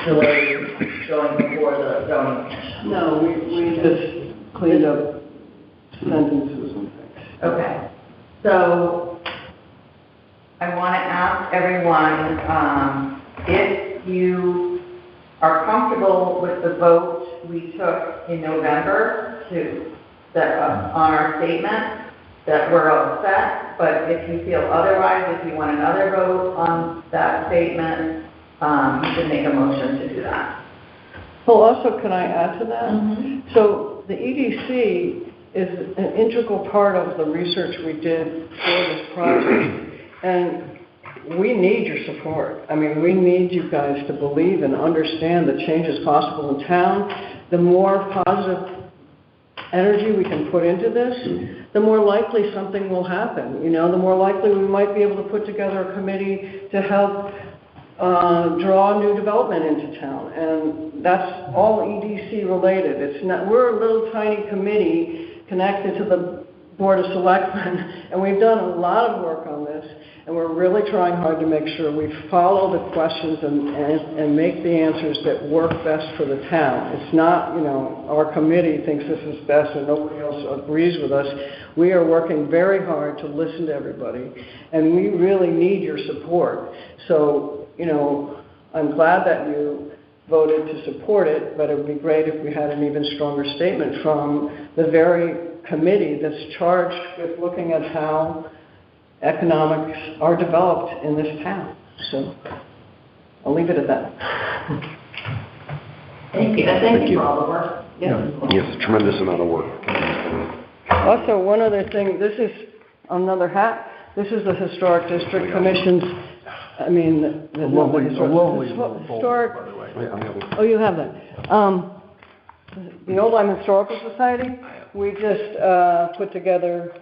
delayed going before the zoning commission? No, we just cleaned up sentences and things. Okay. So I want to ask everyone if you are comfortable with the vote we took in November on our statement, that we're all set, but if you feel otherwise, if you want another vote on that statement, you should make a motion to do that. Well, also, can I add to that? Mm-hmm. So the EDC is an integral part of the research we did for this project, and we need your support. I mean, we need you guys to believe and understand that change is possible in town. The more positive energy we can put into this, the more likely something will happen. The more likely we might be able to put together a committee to help draw new development into town. And that's all EDC related. We're a little tiny committee connected to the Board of Selectmen, and we've done a lot of work on this, and we're really trying hard to make sure we follow the questions and make the answers that work best for the town. It's not, our committee thinks this is best and nobody else agrees with us. We are working very hard to listen to everybody, and we really need your support. So, I'm glad that you voted to support it, but it would be great if we had an even stronger statement from the very committee that's charged with looking at how economics are developed in this town. So I'll leave it at that. Thank you. Thank you for all the work. Yeah. Yes, a tremendous amount of work. Also, one other thing, this is another hat. This is the Historic District Commission's, A lovely historic. by the way. Oh, you have that. The Old Lyme Historical Society, we just put together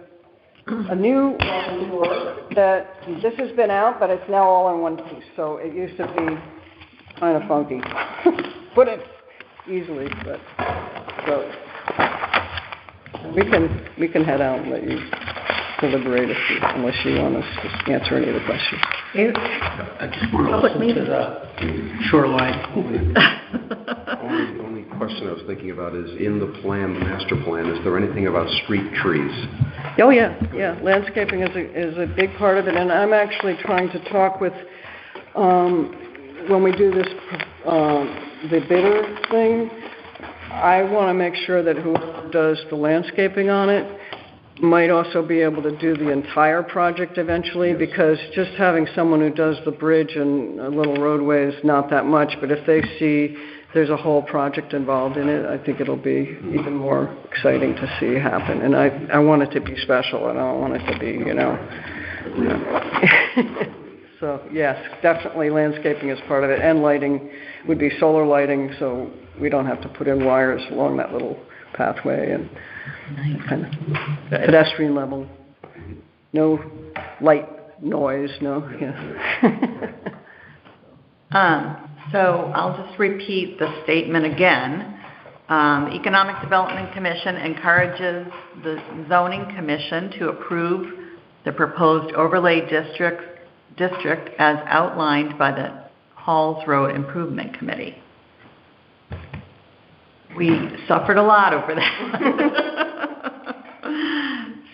a new tour that, this has been out, but it's now all in one piece. So it used to be kind of funky. Put it easily, but, so, we can head out and let you deliberate unless you want us to answer any of the questions. I just want to listen to the shoreline. Only question I was thinking about is, in the plan, the master plan, is there anything about street trees? Oh, yeah. Landscaping is a big part of it, and I'm actually trying to talk with, when we do this, the bidder thing, I want to make sure that whoever does the landscaping on it might also be able to do the entire project eventually, because just having someone who does the bridge and a little roadway is not that much, but if they see there's a whole project involved in it, I think it'll be even more exciting to see happen. And I want it to be special. I don't want it to be, So, yes, definitely landscaping is part of it, and lighting would be solar lighting, so we don't have to put in wires along that little pathway, and kind of pedestrian level. No light noise, no, yeah. So I'll just repeat the statement again. Economic Development Commission encourages the Zoning Commission to approve the proposed overlay district as outlined by the Halls Road Improvement Committee. We suffered a lot over that.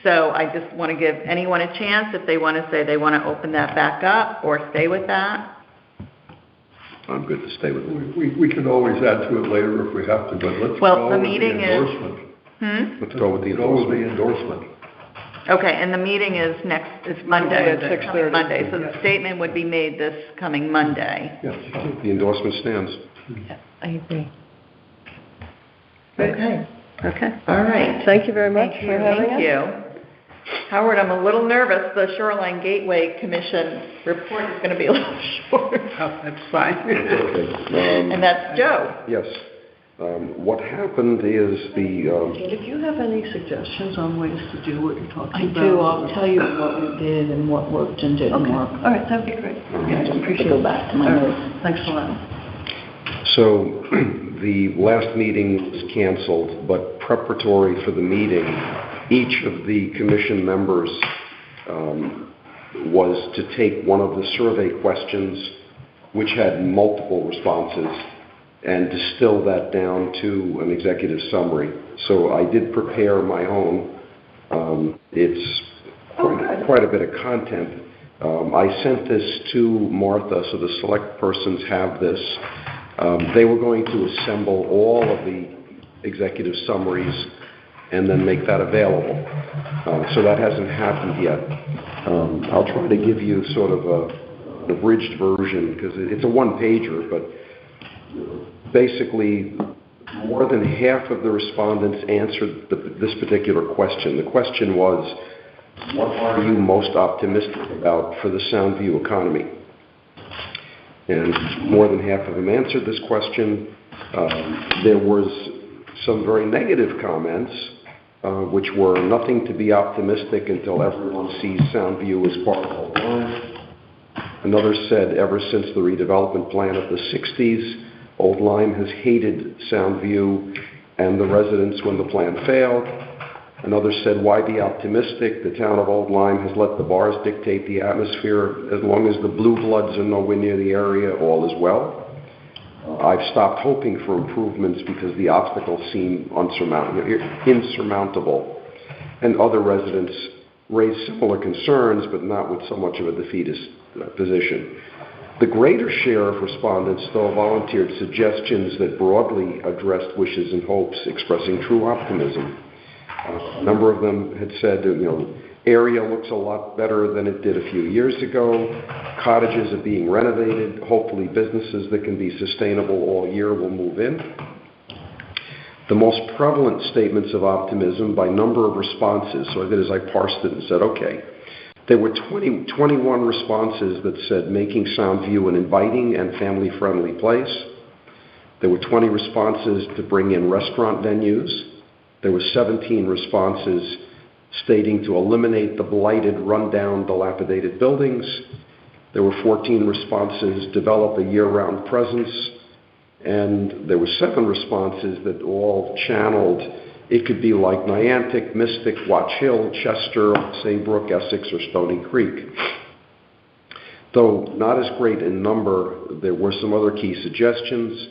So I just want to give anyone a chance if they want to say they want to open that back up or stay with that. I'm good to stay with it. We can always add to it later if we have to, but let's Well, go the with the meeting is- endorsement. Let's go with the Go with the endorsement. endorsement. Okay, and the meeting is Monday. Monday at 6:30. Monday, so the statement would be made this coming Monday. Yes. The endorsement stands. I agree. Okay. Okay. All right, thank you very much Thank for you. having us. Thank you. Howard, I'm a little nervous. The Shoreline Gateway Commission report is going to be a little short. Oh, that's fine. Okay. And that's Joe. Yes. What happened is If you have any suggestions on ways to do what you're talking I about. do, I'll tell you what we did and what worked and didn't Okay, work. all right, that'd be great. Yeah, I appreciate it. Go back to my All right, notes. thanks a lot. So the last meeting was canceled, but preparatory for the meeting, each of the commission members was to take one of the survey questions, which had multiple responses, and distill that down to an executive summary. So I did prepare my own. It's quite a bit of content. I sent this to Martha, so the select persons have this. They were going to assemble all of the executive summaries and then make that available. So that hasn't happened yet. I'll try to give you sort of an abridged version, because it's a one-pager, but basically more than half of the respondents answered this particular question. The question was, what are you most optimistic about for the Soundview economy? And more than half of them answered this question. There was some very negative comments, which were nothing to be optimistic until everyone sees Soundview as part of Old Lyme. Another said, ever since the redevelopment plan of the 60s, Old Lyme has hated Soundview and the residents when the plan failed. Another said, why be optimistic? The town of Old Lyme has let the bars dictate the atmosphere. As long as the blue bloods are nowhere near the area, all is well. I've stopped hoping for improvements because the obstacles seem insurmountable. And other residents raised similar concerns, but not with so much of a defeatist position. The greater share of respondents, though, volunteered suggestions that broadly addressed wishes and hopes, expressing true optimism. A number of them had said, area looks a lot better than it did a few years ago. Cottages are being renovated. Hopefully businesses that can be sustainable all year will move in. The most prevalent statements of optimism by number of responses, so I did is I parsed it and said, okay, there were 21 responses that said making Soundview an inviting and family-friendly place. There were 20 responses to bring in restaurant venues. There were 17 responses stating to eliminate the blighted, rundown, dilapidated buildings. There were 14 responses, develop a year-round presence. And there were 7 responses that all channeled, it could be like Niantic, Mystic, Watch Hill, Chester, Saybrook, Essex, or Stony Creek. Though not as great in number, there were some other key suggestions.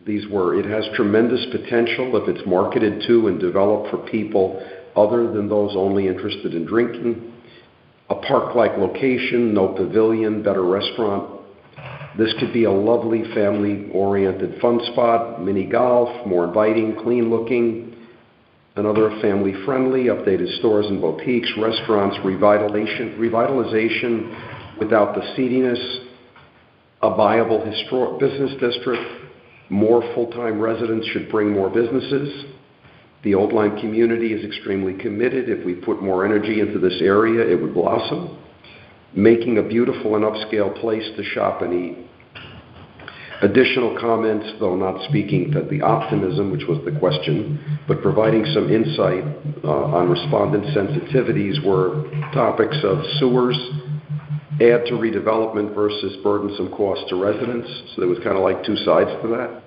These were, it has tremendous potential if it's marketed to and developed for people other than those only interested in drinking. A park-like location, no pavilion, better restaurant. This could be a lovely family-oriented fun spot, mini golf, more inviting, clean-looking. Another family-friendly, updated stores and boutiques, restaurants, revitalization without the seediness, a viable historic business district. More full-time residents should bring more businesses. The Old Lyme community is extremely committed. If we put more energy into this area, it would blossom. Making a beautiful and upscale place to shop and eat. Additional comments, though not speaking to the optimism, which was the question, but providing some insight on respondent sensitivities, were topics of sewers, add to redevelopment versus burdensome cost to residents. So there was kind of like two sides to that.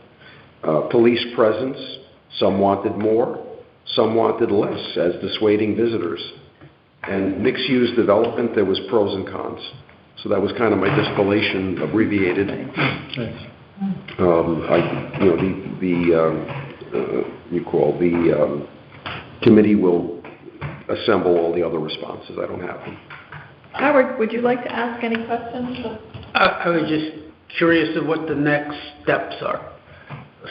Police presence, Some wanted more, some wanted less as dissuading visitors. And mixed-use development, there was pros and cons. So that was kind of my distillation, abbreviated. The committee will assemble all the other responses. I don't have them. Howard, would you like to ask any questions? I was just curious of what the next steps are.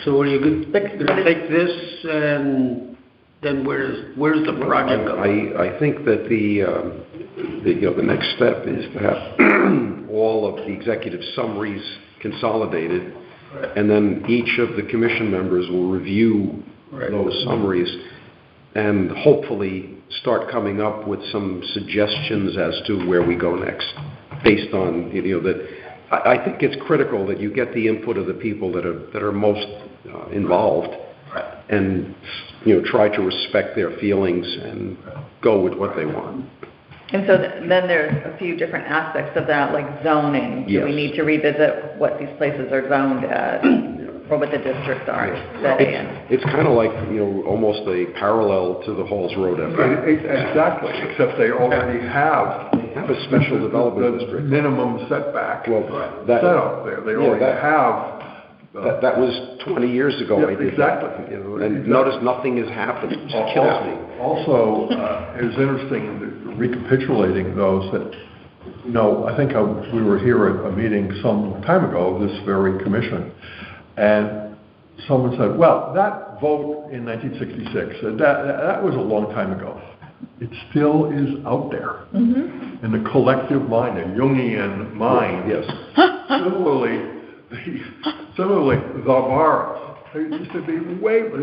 So are you going to take this and then where's the project going? I think that the next step is to have all of the executive summaries consolidated, and then each of the commission members will review those summaries and hopefully start coming up with some suggestions as to where we go next, based on that. I think it's critical that you get the input of the people that are most involved, and try to respect their feelings and go with what they want. And so then there's a few different aspects of that, like zoning. Do we need to revisit what these places are zoned as, or what the districts are today? It's kind of like, almost a parallel to the Halls Road effort. Exactly, except they already have a special development district. Minimum setback set up there. They already have. That was 20 years ago. Yeah, I did exactly. that, and notice nothing has happened. It kills me. Also, it was interesting recapitulating those that, I think we were here at a meeting some time ago, this very commission, and someone said, well, that vote in 1966, that was a long time ago. It still is out there in the collective mind, a Jungian mind. Yes. Similarly, the bars. There used to be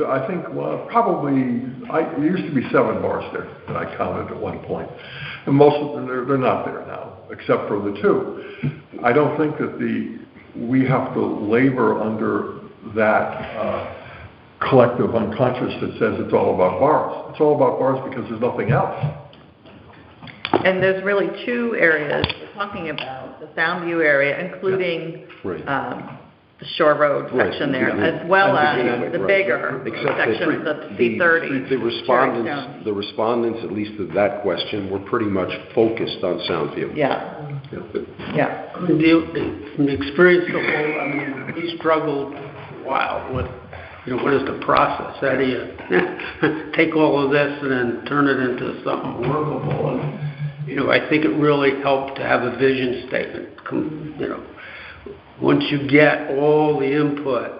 I think, it used to be 7 bars there that I counted at one point. And most of them, they're not there now, except for the 2. I don't think that we have to labor under that collective unconscious that says it's all about bars. It's all about bars because there's nothing else. And there's really 2 areas we're talking about, the Soundview area, including the Shore Road section there, as well as the bigger sections of C30. The respondents, at least to that question, were pretty much focused on Soundview. Yeah. From the experience of the whole, we struggled a while with, what is the process? How do you take all of this and then turn it into something workable? And, I think it really helped to have a vision statement. Once you get all the input,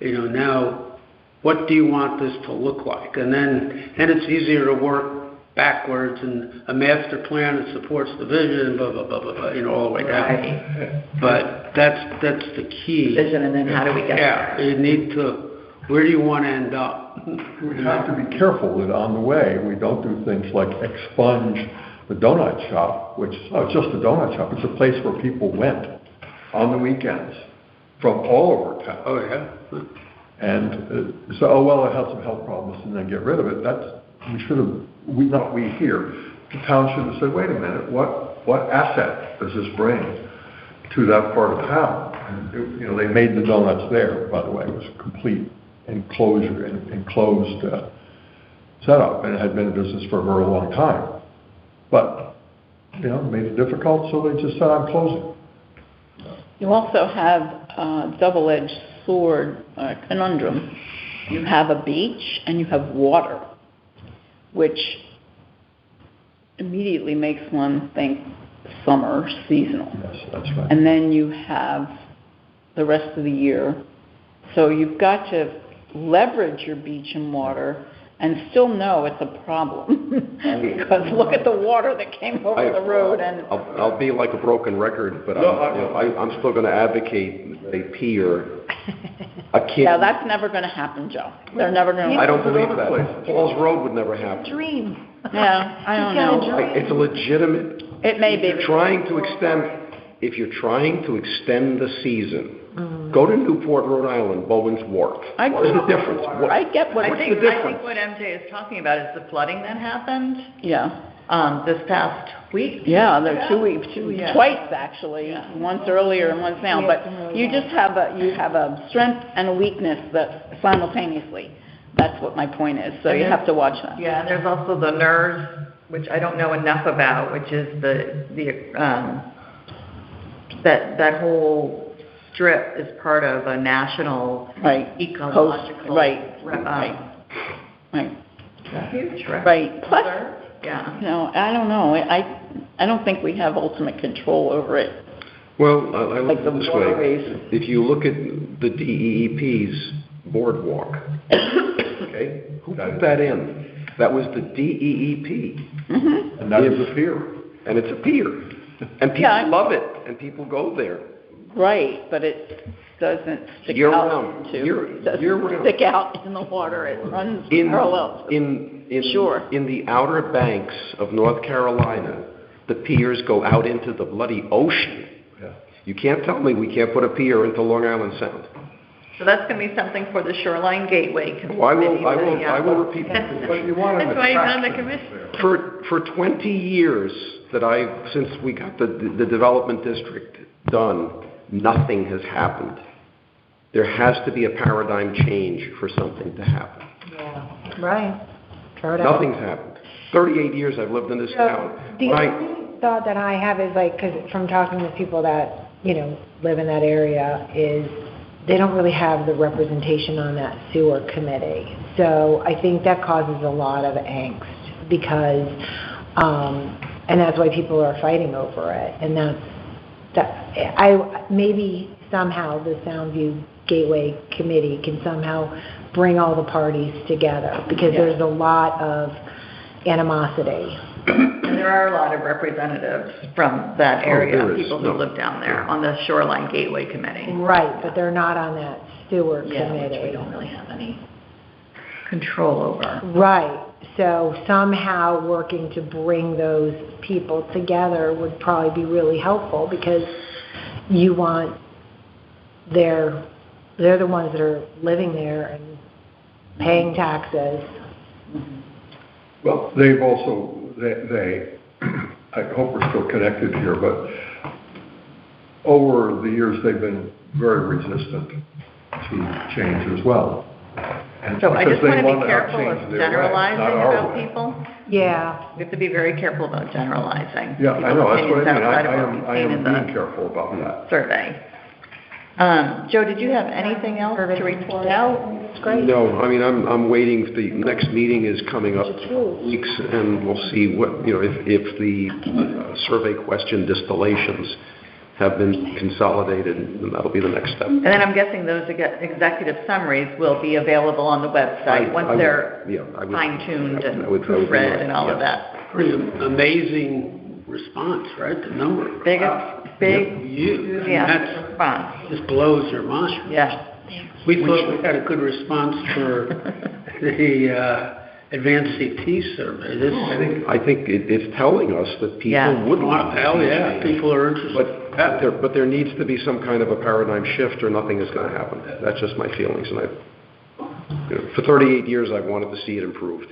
now what do you want this to look like? And then it's easier to work backwards, and a master plan that supports the vision, blah, blah, blah, blah, blah, all the way down. Right. But that's the key. Vision, and then how do we get there? Yeah, you need to, where do you want to end up? We have to be careful that on the way we don't do things like expunge the donut shop, which is not just a donut shop, it's a place where people went on the weekends from all over town. Oh, yeah. And it had some health problems, and then get rid of it. We here, the town should have said, wait a minute, what asset does this bring to that part of town? And they made the donuts there, by the way. It was a complete enclosed setup, and it had been in business for a very long time. But, made it difficult, so they just said, I'm closing. You also have a double-edged sword conundrum. You have a beach and you have water, which immediately makes one think summer, seasonal. Yes, that's right. And then you have the rest of the year. So you've got to leverage your beach and water and still know it's a problem. Because look at the water that came over the road. And I'll be like a broken record, but I'm still going to advocate a pier. Yeah, that's never going to happen, Joe. They're never going to. I don't believe that. Halls Road would never happen. Dream. Yeah, I don't know. It's a legitimate. It may be. If you're trying to extend the season, go to Newport, Rhode Island, Bowen's Wharf. What's the difference? I get what I think what MJ is talking about is the flooding that happened. Yeah. This past week. Yeah, there are 2 weeks, twice actually, once earlier and once now. But you just have a strength and a weakness that simultaneously, That's what my point is, so And you there's- have to watch that. Yeah, and there's also the NERS, which I don't know enough about, which is that whole strip is part of a national Right. ecological. Right, re- right, right, Huge, right? right. Plus, Yeah. you know, I don't know, I don't think we have ultimate control over it. Well, I look Like at the it this waterways. way. If you look at the DEEP's boardwalk, okay, who put that in? That was the DEEP. Mm-hmm. And that is a pier. And it's a pier. And Yeah. people love it, and people go there. Right, but it doesn't stick Year out round. into, Year it doesn't round. stick out in the water, it runs parallel. Sure. In the outer banks of North Carolina, the piers go out into the bloody ocean. Yeah. You can't tell me we can't put a pier into Long Island Sound. So that's gonna be something for the Shoreline Gateway Committee. Well, I will repeat that. But you want an That's why he's on the attraction commission. there. For 20 years since we got the development district done, nothing has happened. There has to be a paradigm change for something to happen. Yeah, right. Throw it out. Nothing's happened. 38 years I've lived in this So, town. the When I- only thought that I have is like, because from talking with people that, you know, live in that area, is they don't really have the representation on that sewer committee. So I think that causes a lot of angst because, and that's why people are fighting over it. And maybe somehow the Soundview Gateway Committee can somehow bring all the parties together because there's a lot of animosity. And there are a lot of representatives from that area, there is. people who live down there on the Shoreline Gateway Committee. Right, but they're not on that sewer Yeah, which we committee. don't really have any control over. Right, so somehow working to bring those people together would probably be really helpful because you want they're the ones that are living there and paying taxes. Well, they've also, I hope we're still connected here, but over the years, they've been very resistant to change as well. And So I because just they want to be wanna careful change of their way, generalizing not our about way. people. Yeah, We have to be very careful about generalizing. Yeah, I people's know, that's what opinions I mean. outside of what we've I seen am in being the careful about that. survey. Joe, did you have anything else to report out? it's great. No, I mean, I'm waiting, the next meeting is coming up True. weeks, and we'll see what, if the survey question distillations have been consolidated, then that'll be the next step. And then I'm guessing those executive summaries will be available on the website once they're I would- fine-tuned I and would think proofread right, and all of yes. that. Pretty amazing response, right? The number. Big You, enthusiastic response. just blows your mind. Yeah. We thought we had a good response for the advanced CT survey. This, I think it's telling us that Yeah. people would want to hell see yeah, change. people are interested. But there needs to be some kind of a paradigm shift or nothing is going to happen. That's just my feelings, and for 38 years I've wanted to see it improved.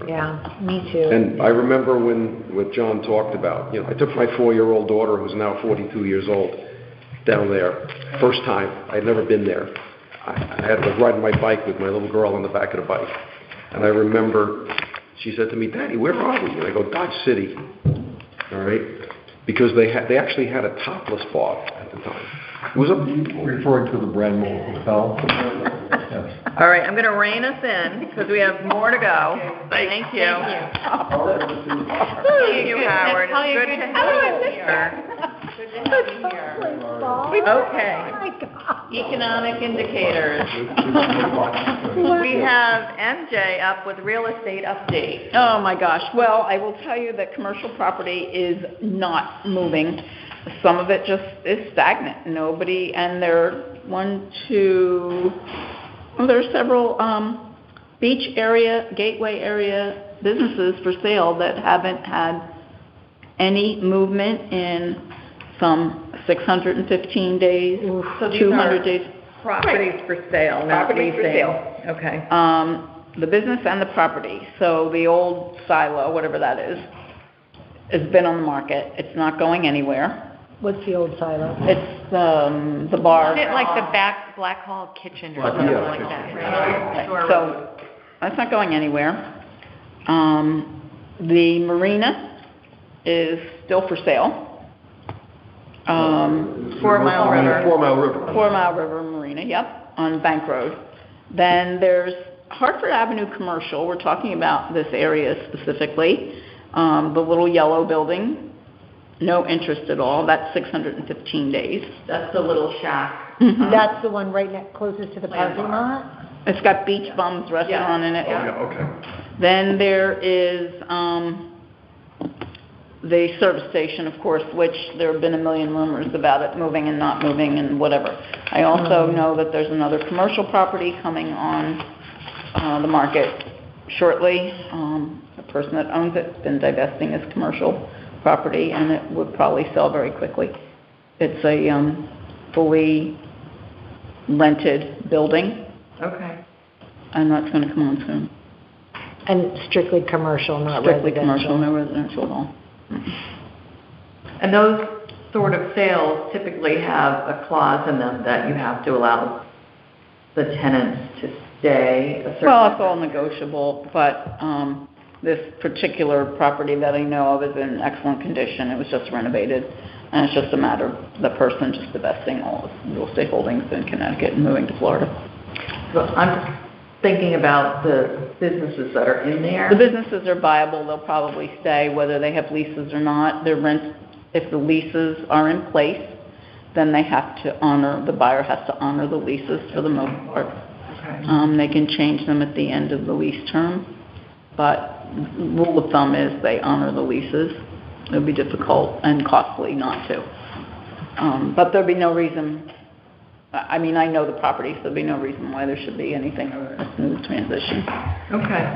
Yeah, me too. And I remember what John talked about, I took my 4-year-old daughter, who's now 42 years old, down there, first time. I had never been there. I had to ride my bike with my little girl on the back of the bike. And I remember she said to me, "Daddy, where are we?" And I go, "Dodge City." All right? Because they actually had a topless bar at the time. It was a Referring to the Bramwell Hotel? Yes. All right, I'm going to rein us in because we have more to go. Thank you. Thank you, Howard. It's good to have you here. Good to have you here. Okay. Economic indicators. We have MJ up with real estate update. Oh, my gosh. Well, I will tell you that commercial property is not moving. Some of it just is stagnant. And there are several beach area, gateway area businesses for sale that haven't had any movement in some 615 days, So these 200 are days. properties for sale, not Properties for leasing. sale. Okay. The business and the property, so the old silo, whatever that is, has been on the market. It's not going anywhere. What's the old silo? It's the bar. Is it like the Black Hall Kitchen or something like that? Right. So That's not going anywhere. The marina is still for sale. 4 Mile River. 4 Mile River. 4 Mile River Marina, yep, on Bank Road. Then there's Hartford Avenue Commercial. We're talking about this area specifically. The little yellow building, no interest at all. That's 615 days. That's the little shack. That's the one right closest to the parking lot? It's got Beach Bums Restaurant in it. Oh, yeah, okay. Then there is the service station, of course, which there have been a million rumors about it moving and not moving and whatever. I also know that there's another commercial property coming on the market shortly. The person that owns it has been divesting his commercial property, and it would probably sell very quickly. It's a fully rented building, Okay. and that's going to come on soon. And strictly commercial, not Strictly residential? commercial, no residential at all. And those sort of sales typically have a clause in them that you have to allow the tenants to stay a certain... Well, it's all negotiable, but this particular property that I know of is in excellent condition. It was just renovated, and it's just a matter of the person just divesting all his real estate holdings in Connecticut and moving to Florida. So I'm thinking about the businesses that are in there. The businesses are viable. They'll probably stay whether they have leases or not. Their rent, if the leases are in place, then they have to honor, the buyer has to honor the leases for the most part. Okay. They can change them at the end of the lease term, but rule of thumb is they honor the leases. It would be difficult and costly not to. But there'd be no reason, I mean, I know the property, so there'd be no reason why there should be anything other than a smooth transition. Okay.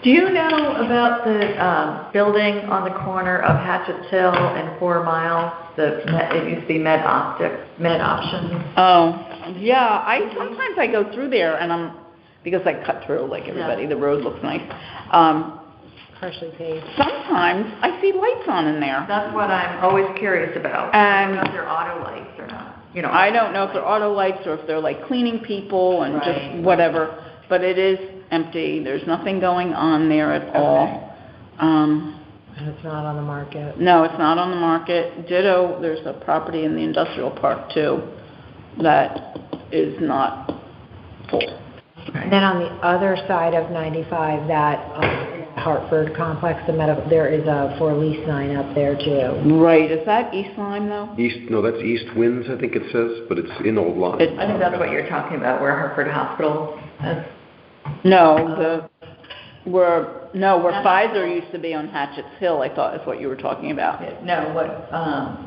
Do you know about the building on the corner of Hatchetts Hill and 4 Mile? It used to be Med Options. Oh, yeah, sometimes I go through there and because I cut through like everybody, the road looks nice. Partially paved. Sometimes I see lights on in there. That's what I'm always curious about. I don't know if they're auto lights or not. You know, I don't know if they're auto lights or if they're like cleaning people and just whatever, but it is empty. There's nothing going on there at all. And it's not on the market? No, it's not on the market. Ditto, there's a property in the industrial park too that is not full. And then on the other side of 95, that Hartford complex, there is a for lease sign up there too. Right, is that East Lyme though? No, that's East Winds, I think it says, but it's in Old Lyme. I think that's what you're talking about, where Hartford Hospital is. No, where Pfizer used to be on Hatchetts Hill, I thought is what you were talking about. No,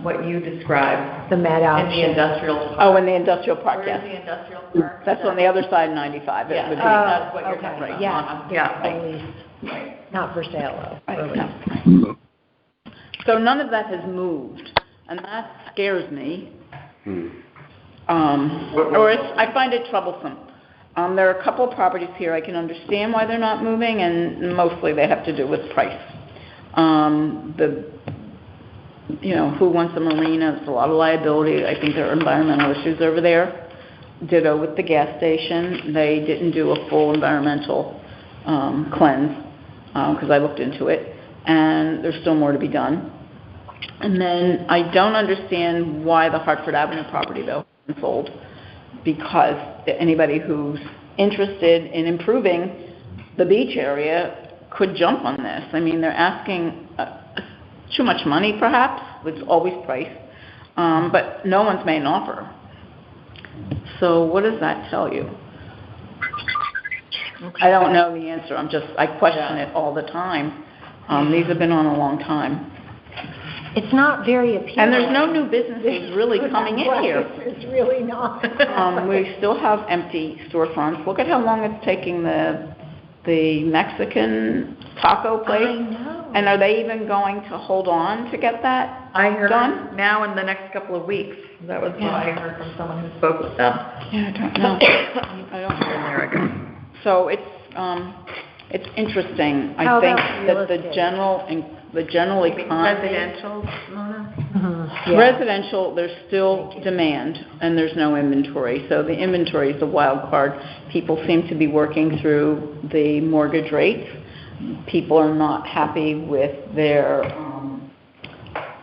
what you described The Med in the Option. industrial park. Oh, in the industrial park, Where yes. is the industrial park? That's on the other side of 95. Yeah, It would be. that's what you're okay, talking about. yeah. Yeah. For lease. Right. Not for sale though, for Right, lease. no. So none of that has moved, and that scares me. I find it troublesome. There are a couple of properties here I can understand why they're not moving, and mostly they have to do with price. Who wants a marina? It's a lot of liability. I think there are environmental issues over there. Ditto with the gas station. They didn't do a full environmental cleanse because I looked into it, and there's still more to be done. And then I don't understand why the Hartford Avenue property, though, isn't sold, because anybody who's interested in improving the beach area could jump on this. I mean, they're asking too much money, perhaps, which is always price, but no one's made an offer. So what does that tell you? I don't know the answer. I question it all the time. These have been on a long time. It's not very appealing. And there's no new businesses really coming in here. It's really not. We still have empty storefronts. Look at how long it's taking the Mexican taco place. I know. And are they even going to hold on to get that I heard done? now in the next couple of weeks. That was what I heard from someone who spoke with them. Yeah, I don't know. I don't know. There I go. So it's, It's interesting. How I think about that real the estate? general economy. Residential, Mona? Mhm, yeah. Residential, there's still demand, and there's no inventory. So the inventory is the wild card. People seem to be working through the mortgage rates. People are not happy with their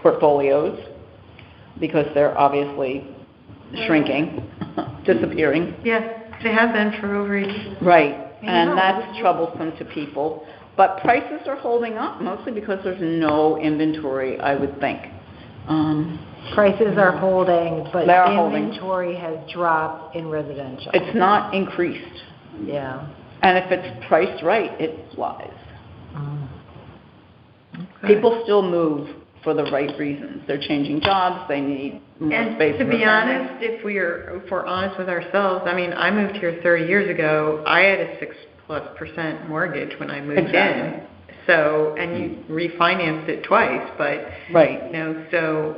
portfolios because they're obviously shrinking, disappearing. Yes, they have been for over a year. Right, Yeah. and that's troublesome to people. But prices are holding up, mostly because there's no inventory, I would think. Prices are holding, but They are holding. inventory has dropped in residential. It's not increased, Yeah. and if it's priced right, it flies. Okay. People still move for the right reasons. They're changing jobs, they need more And space. to for be their family. honest, if we're honest with ourselves, I mean, I moved here 30 years ago. I had a 6+% mortgage when I moved Exactly. in. So, and you refinanced it twice, but, Right. you know, so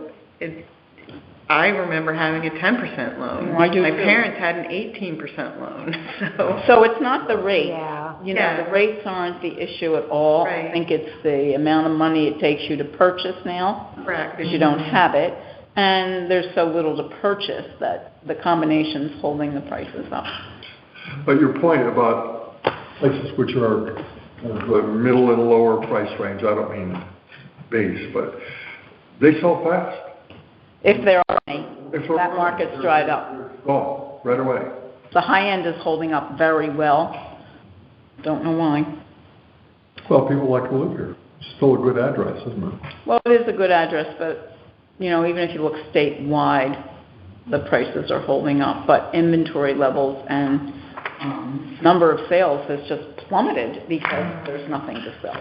I remember having a 10% loan. I do My too. parents had an 18% loan, so. So it's not the rate. Yeah. You know, Yeah. the rates aren't the issue at all. I Right. think it's the amount of money it takes you to purchase now, Correct. because you don't have it, and there's so little to purchase that the combination's holding the prices up. But your point about places which are the middle and lower price range, I don't mean base, but they sell fast. If there are any, If they're- that market's dried up. Oh, right away. The high end is holding up very well. Don't know why. Well, people like to live here. It's still a good address, isn't it? Well, it is a good address, but, you know, even if you look statewide, the prices are holding up. But inventory levels and number of sales has just plummeted because there's nothing to sell.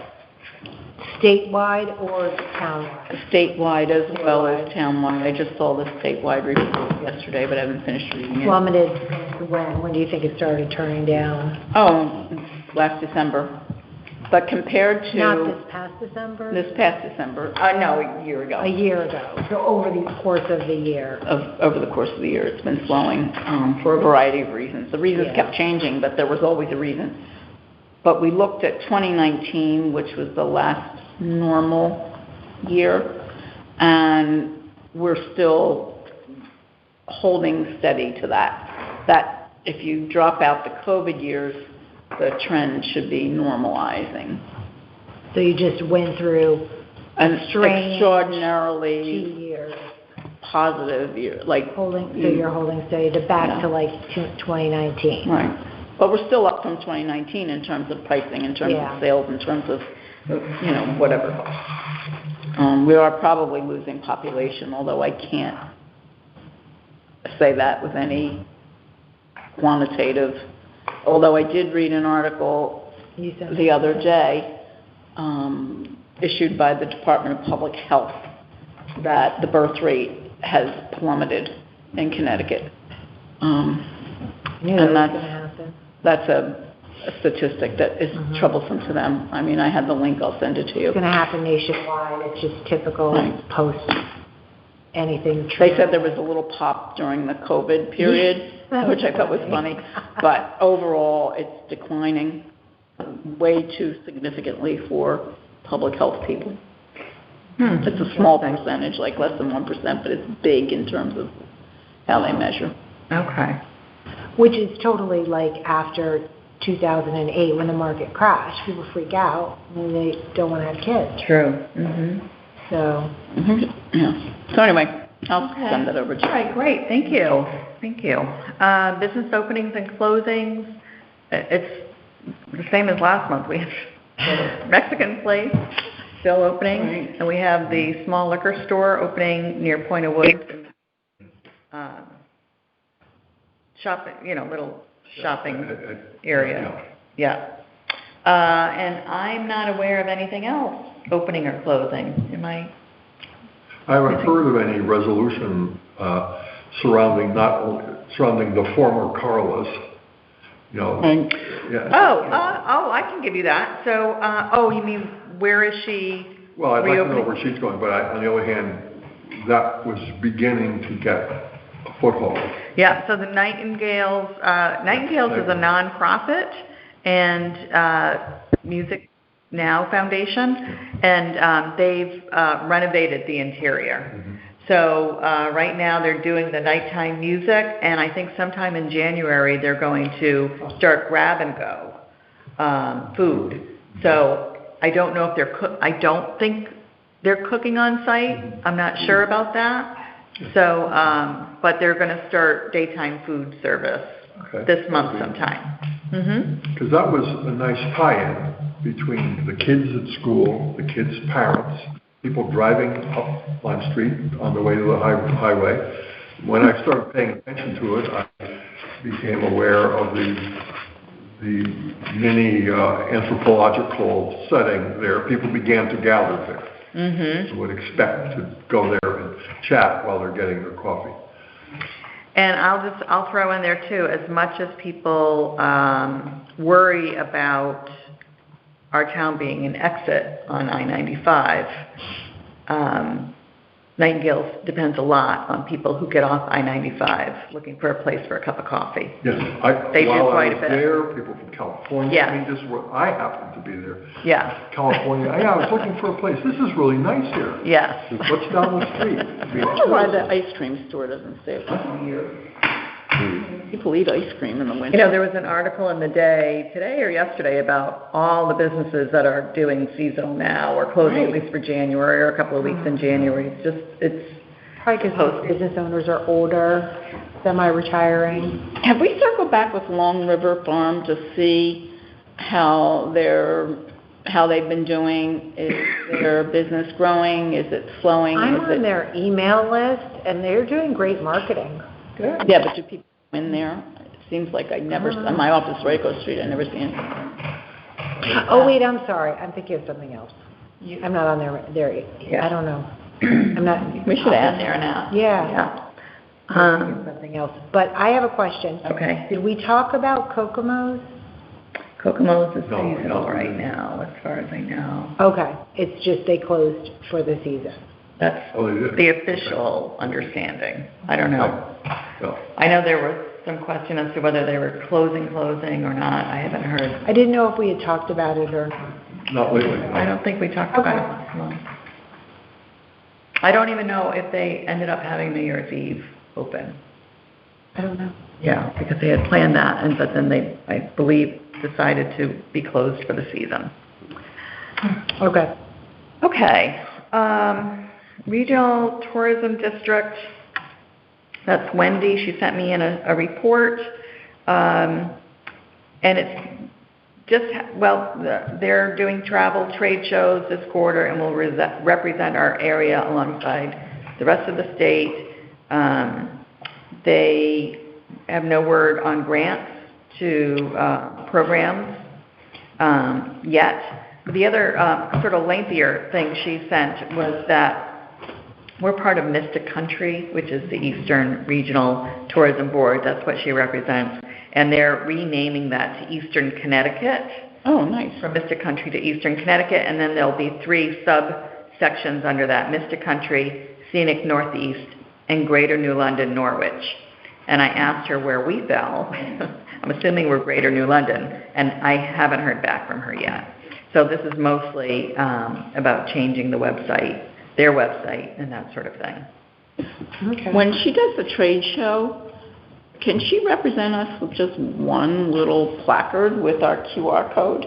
Statewide or townwide? Statewide as well as townwide. I just saw the statewide report yesterday, but I haven't finished reading it. Plummeted when? When do you think it started turning down? Oh, last December. But compared to... Not this past December? This past December. No, a year ago. A year ago, so over the course of the year. Over the course of the year, it's been slowing for a variety of reasons. The reasons Yeah. kept changing, but there was always a reason. But we looked at 2019, which was the last normal year, and we're still holding steady to that. That if you drop out the COVID years, the trend should be normalizing. So you just went through An strange extraordinarily 2 years positive year, like holding, so you're holding steady to back Yeah. to like 2019. right. But we're still up from 2019 in terms of pricing, in terms Yeah. of sales, in terms of, you know, whatever. We are probably losing population, although I can't say that with any quantitative. Although I did read an article You said the other day, issued by the Department of Public Health, that the birth rate has plummeted in Connecticut. I knew and that was that's- going to happen. That's a statistic that is Mhm. troublesome to them. I mean, I had the link, I'll send it to you. It's going to happen nationwide. It's just typical Right. post anything. They said there was a little pop during the COVID period, That which I was thought was funny. funny. But overall, it's declining way too significantly for public health people. It's a small percentage, like less than 1%, but it's big in terms of how they measure. Okay. Which is totally like after 2008 when the market crashed. People freak out when they don't want to have kids. True. Mm-hmm. So, Yeah. So anyway, I'll send that over to All you. right, great, thank you, thank you. Business openings and closings, it's the same as last month. We have the Mexican place still opening, Right. and we have the small liquor store opening near Point of Woods. Shopping, you know, little shopping area, yeah. And I'm not aware of anything else opening or closing, am I? I haven't heard of any resolution surrounding the former Carlos, you know. Right. Yeah. Oh, I can give you that. So, you mean, where is she Well, I'd like to know reopening? where she's going, but on the other hand, that was beginning to get a foothold. Yeah, so the Nightingales is a nonprofit, and Music Now Foundation, and they've renovated the interior. So right now they're doing the nighttime music, and I think sometime in January they're going to start grab and go food. So I don't know if I don't think they're cooking on site. I'm not sure about that. So, but they're going to start daytime food service this month sometime. Because that was a nice tie-in between the kids at school, the kids' parents, people driving up Lime Street on the way to the highway. When I started paying attention to it, I became aware of the mini anthropological setting there. People began to gather there. You would expect to go there and chat while they're getting their coffee. And I'll throw in there too, as much as people worry about our town being an exit on I-95, Nightingale's depends a lot on people who get off I-95 looking for a place for a cup of coffee. Yes, They do while quite I a was bit. there, people from California. Yeah. I mean, just where I happened to be there. Yeah, California. Yeah, I was looking for a place. This is really nice here. yes. What's down the street? I wonder why the ice cream store doesn't stay open here. People eat ice cream in the winter. You know, there was an article in the Day, today or yesterday, about all the businesses that are doing seasonal now or closing at least for January or a couple of weeks in January. It's Probably because business owners are older, semi-retiring. Have we circled back with Long River Farm to see how they've been doing? Is their business growing? Is it slowing? I'm on their email list, and they're doing great marketing. Good. Yeah, but do people go in there? It seems like I never, on my office, Raco Street, I never see anything. Oh, wait, I'm sorry. I'm thinking of something else. I'm not on there. Yeah. I don't know. I'm not. We should add there now. Yeah. Something else. But I have a question. Okay. Did we talk about Kokomo's? Kokomo's is No, seasonal no. right now, as far as I know. Okay. It's just they closed for the season. That's Oh, they did? the official understanding. I don't know. Well, I know there was some question as to whether they were closing or not. I haven't heard. I didn't know if we had talked about it or not. not lately. I don't think we talked about it last month. I don't even know if they ended up having New Year's Eve open. I don't know. Yeah, because they had planned that, but then they, I believe, decided to be closed for the season. Okay. Okay, Regional Tourism District, that's Wendy, she sent me in a report, and it's just, they're doing travel trade shows this quarter and will represent our area alongside the rest of the state. They have no word on grants to programs yet. The other sort of lengthier thing she sent was that we're part of Mystic Country, which is the Eastern Regional Tourism Board. That's what she represents. And they're renaming that to Eastern Connecticut. Oh, nice. From Mystic Country to Eastern Connecticut. And then there'll be 3 subsections under that: Mystic Country, Scenic Northeast, and Greater New London, Norwich. And I asked her where we fell. I'm assuming we're Greater New London, and I haven't heard back from her yet. So this is mostly about changing the website, their website, and that sort of thing. Okay. When she does the trade show, can she represent us with just one little placard with our QR code?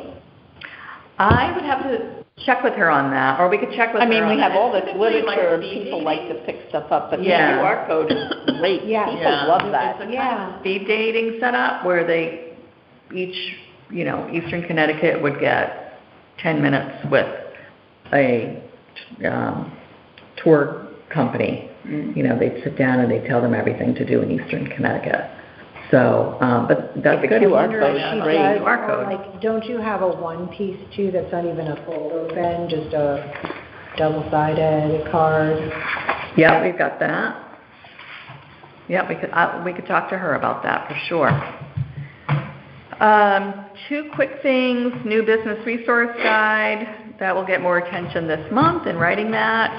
I would have to check with her on that, or we could check with her I mean, on we have that. all this Typically, literature, and speed people like to pick stuff up, but Yeah. the QR code is great. Yeah. People Yeah. love that. It's a kind Yeah. of speed dating setup where they each, Eastern Connecticut would get 10 minutes with a tour company. They'd sit down and they'd tell them everything to do in Eastern Connecticut. So, but that's The good. QR She code does, is great. QR code. Like, don't you have a one piece too that's not even a full open, just a double-sided card? Yeah, we've got that. Yeah, we could talk to her about that for sure. 2 quick things: new business resource guide that will get more attention this month in writing that.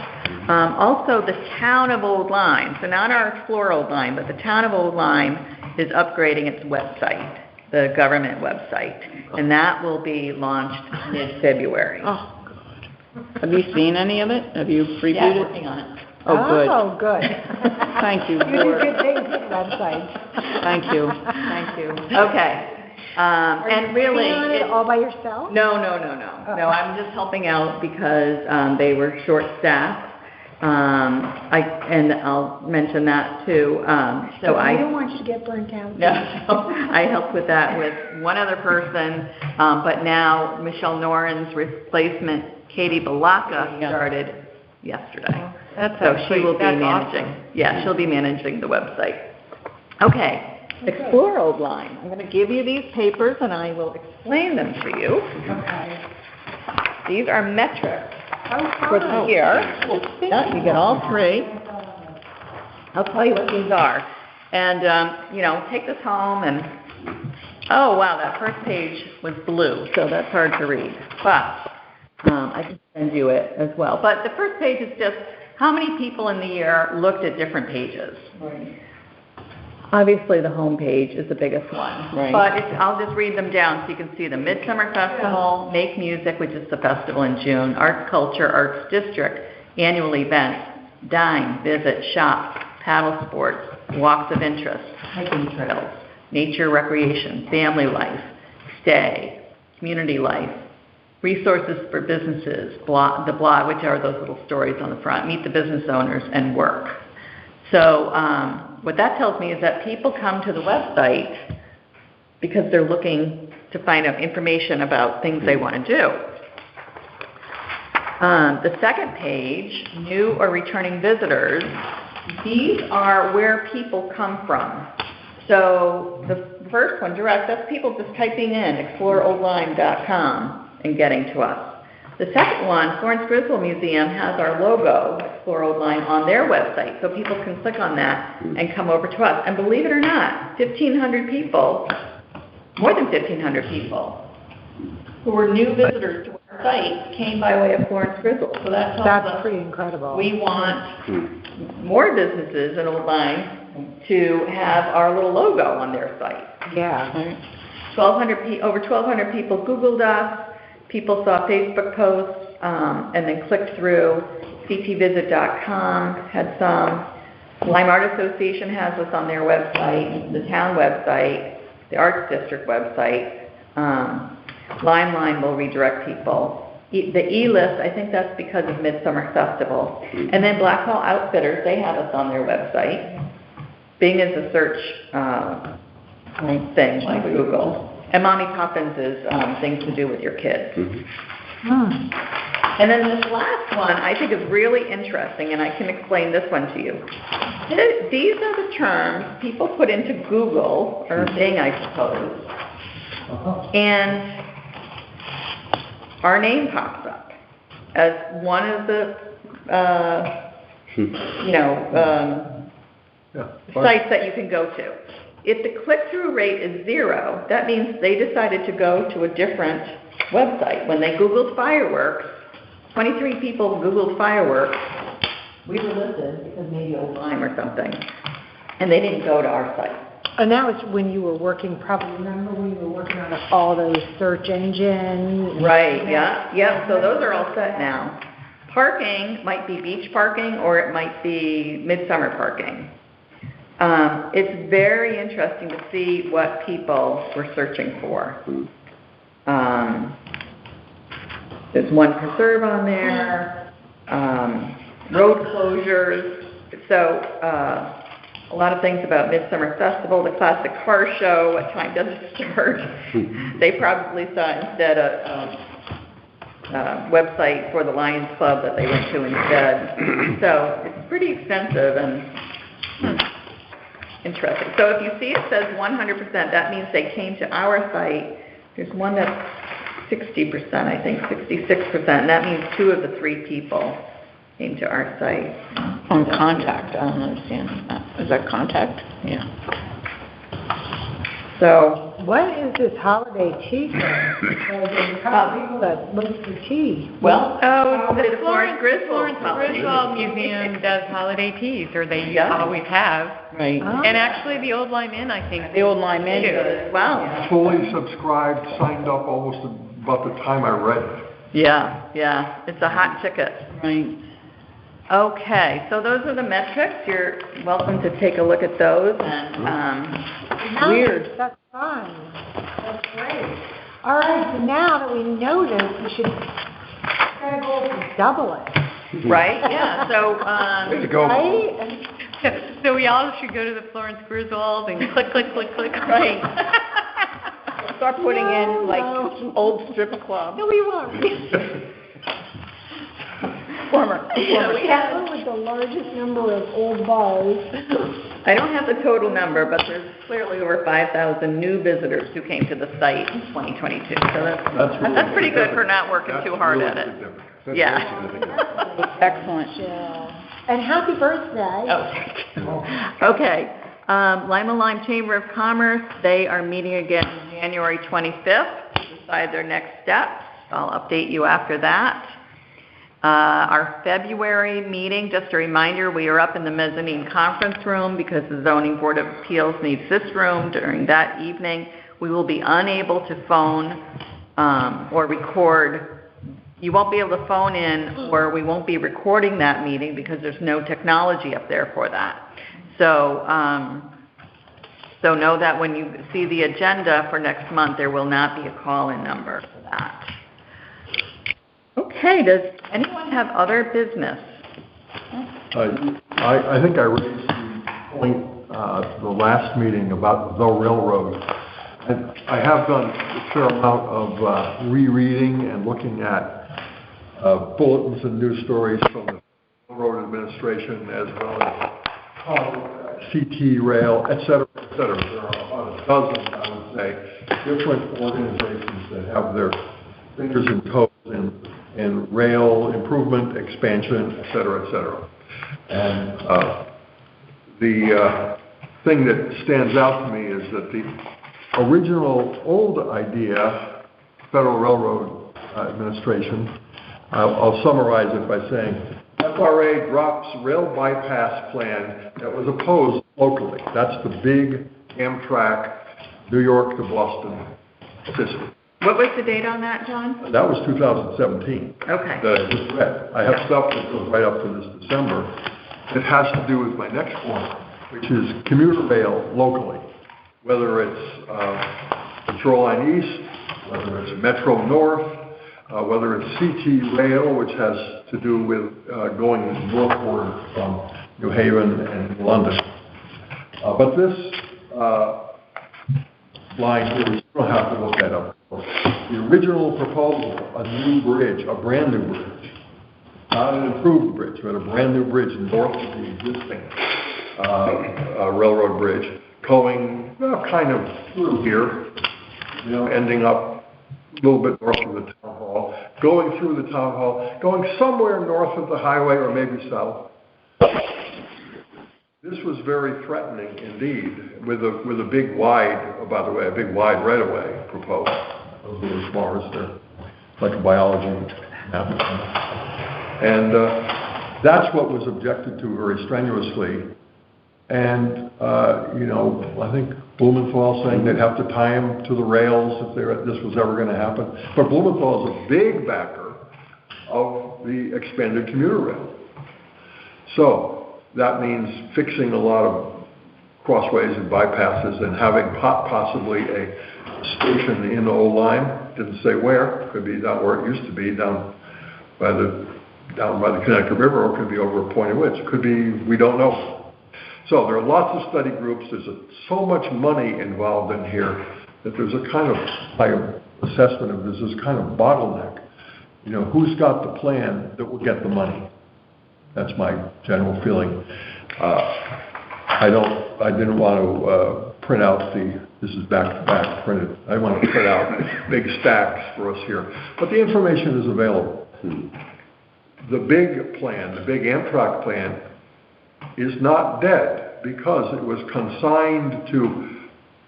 Also, the town of Old Lyme. So not our Explore Old Lyme, but the town of Old Lyme is upgrading its website. the government website, and that will be launched mid-February. Oh, good. Have you seen any of it? Have you reviewed Yeah, it? working on it. Oh, good. Oh, good. Thank you, You do Board. good things with websites. Thank you. Thank you. Okay. And really, Are you doing it it- all by yourself? No, Oh. no, I'm just helping out because, they were short-staffed. And I'll mention that too. So I I, don't want you to get burnt out. no, I helped with that with one other person, but now Michelle Noren's replacement, Katie Balaka, Yeah. started yesterday. That's So she will be that's managing, awesome. yeah, she'll be managing the website. Okay, Explore Old Line. I'm gonna give you these papers and I will explain them to you. Okay. These are metrics Oh, for the year. Yeah, you get all three. I'll tell you what these are. And, take this home and, oh, wow, that first page was blue, so that's hard to read. But, I can send you it as well. But the first page is just how many people in the year looked at different pages. Obviously, the home page is the biggest one. Right. But I'll just read them down so you can see them. Midsummer Festival, Make Music, which is the festival in June, Arts Culture, Arts District, annual events, dine, visit, shop, paddle sports, walks of interest, hiking trails, nature recreation, family life, stay, community life, resources for businesses, the blog, which are those little stories on the front, meet the business owners, and work. So what that tells me is that people come to the website because they're looking to find out information about things they want to do. The second page, new or returning visitors, these are where people come from. So the first one, direct, that's people just typing in exploreoldline.com and getting to us. The second one, Florence Griswold Museum has our logo, Explore Old Line, on their website, so people can click on that and come over to us. And believe it or not, 1,500 people, more than 1,500 people, who were new visitors to our site came by way of Florence Griswold. So that tells That's us pretty incredible. we want more businesses in Old Line to have our little logo on their site. Yeah. Over 1,200 people Googled us. People saw Facebook posts and then clicked through. ctvisit.com had some. Lyme Art Association has us on their website, the town website, the Arts District website. Limelight will redirect people. The E-List, I think that's because of Midsummer Festival. And then Blackhall Outfitters, they have us on their website. Bing is a search thing like Google. And Mommy Poppins is things to do with your kids. And then this last one I think is really interesting, and I can explain this one to you. These are the terms people put into Google, or Bing, I suppose, and our name pops up as one of the, sites that you can go to. If the click-through rate is 0, that means they decided to go to a different website. When they Googled fireworks, 23 people Googled fireworks, we were listed because maybe Old Lyme or something, and they didn't go to our site. And that was when you were working, probably remember when you were working on all those search engines? Right, yeah, so those are all set now. Parking might be beach parking or it might be midsummer parking. It's very interesting to see what people were searching for. There's one preserve on there, road closures, so a lot of things about Midsummer Festival, the classic car show, what time does it start? They probably saw instead a website for the Lions Club that they went to instead. So it's pretty extensive and interesting. So if you see it says 100%, that means they came to our site. There's one that's 60%, I think, 66%, and that means 2 of the 3 people came to our site. On contact, I don't understand that. Is that contact? Yeah. So, What is this holiday tea thing? Because there's a couple people that look for tea. well, Oh, the Florence Griswold Florence Holiday. Griswold Museum does holiday teas, or they Yeah. always have. Right. And actually, the Old Lime Inn, I think. The Old Lime Inn do. does. Wow. Fully subscribed, signed up almost about the time I read it. Yeah, it's a hot ticket. Right. Okay, so those are the metrics. You're welcome to take a look at those and, Weird. That's fun. That's great. All right, so now that we know this, we should try to go and double it, right, yeah, so, Way to go. right? So we all should go to the Florence Griswold and click, click, click, click. Right. Start putting in like No. old strip club. No, we won't. Former. We have one with the largest number of old bars. I don't have the total number, but there's clearly over 5,000 new visitors who came to the site in 2022. So that's pretty good for not working too hard at it. That's Yeah. very significant. Excellent. And happy birthday. Oh, okay. Lima Lime Chamber of Commerce, they are meeting again January 25th to decide their next steps. I'll update you after that. Our February meeting, just a reminder, we are up in the mezzanine conference room because the Zoning Board of Appeals needs this room during that evening. We will be unable to phone or record. You won't be able to phone in, or we won't be recording that meeting because there's no technology up there for that. So, so know that when you see the agenda for next month, there will not be a call-in number for that. Okay, does anyone have other business? I think I raised the point the last meeting about the railroad. And I have done a fair amount of rereading and looking at bulletins and news stories from the Railroad Administration as well as CT Rail, et cetera, et cetera. There are about a dozen, I would say, different organizations that have their fingers and toes in rail improvement, expansion, et cetera, et cetera. And the thing that stands out to me is that the original old idea, Federal Railroad Administration, I'll summarize it by saying, FRA drops rail bypass plan that was opposed locally. That's the big Amtrak, New York to Boston system. What was the date on that, John? That was 2017. Okay. That I just read. I have stuff that goes right up to this December. It has to do with my next point, which is commuter rail locally. Whether it's Shoreline East, whether it's Metro North, whether it's CT Rail, which has to do with going northward from New Haven and London. But this line here, you don't have to look that up. The original proposal, a new bridge, a brand new bridge, not an improved bridge, but a brand new bridge north of the existing railroad bridge, going kind of through here, ending up a little bit north of the town hall, going through the town hall, going somewhere north of the highway or maybe south. This was very threatening indeed, with a big wide, by the way, a big wide right-of-way proposed. Those little bars there, like a biology map. And that's what was objected to very strenuously. And, I think Blumenthal saying they'd have to tie them to the rails if this was ever going to happen. But Blumenthal is a big backer of the expanded commuter rail. So that means fixing a lot of crossways and bypasses and having possibly a station in Old Lyme. Didn't say where. Could be down where it used to be, down by the Connecticut River, or it could be over at Point of Woods. Could be, we don't know. So there are lots of study groups. There's so much money involved in here that there's a kind of, my assessment of this is kind of bottleneck. Who's got the plan that will get the money? That's my general feeling. I didn't want to print out this is back-to-back printed. I want to print out big stacks for us here. But the information is available. The big plan, the big Amtrak plan, is not dead because it was consigned to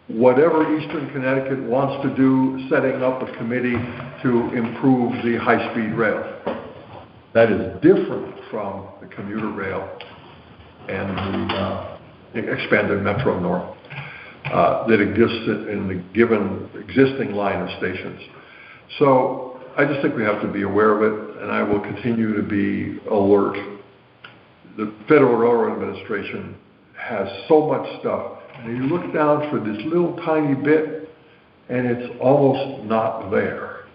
whatever Eastern Connecticut wants to do, setting up a committee to improve the high-speed rail. That is different from the commuter rail and the expanded Metro North that exists in the given existing line of stations. So I just think we have to be aware of it, and I will continue to be alert. The Federal Railroad Administration has so much stuff, and you look down for this little tiny bit, and it's almost not there.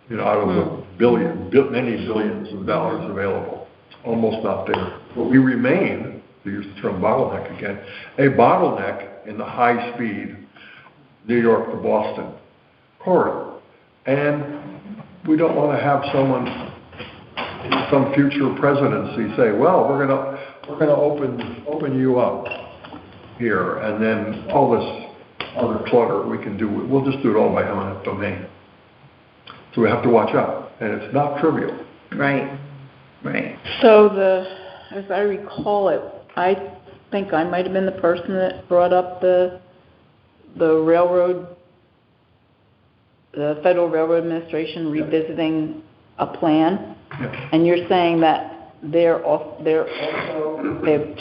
You know, out of the many billions of dollars available, it's almost not there. But we remain, to use the term bottleneck again, a bottleneck in the high-speed New York to Boston corridor. And we don't want to have someone in some future presidency say, well, we're gonna open you up here, and then all this other clutter we can do, we'll just do it all by eminent domain. So we have to watch out, and it's not trivial. Right, right. So as I recall it, I think I might have been the person that brought up the railroad, the Federal Railroad Administration revisiting a plan. Yeah. And you're saying that they have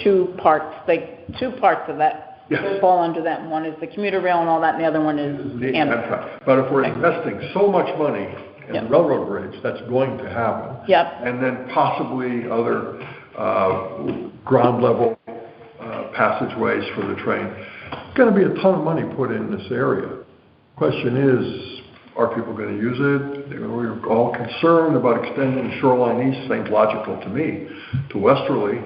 two parts of that Yes. fall under that. One is the commuter rail and all that, and the other one is Amtrak. But if we're investing so much money in Yep. the railroad bridge, that's going to happen. Yep. And then possibly other ground level passageways for the train. There's going to be a ton of money put in this area. Question is, are people going to use it? We're all concerned about extending the shoreline east, seems logical to me, to westerly.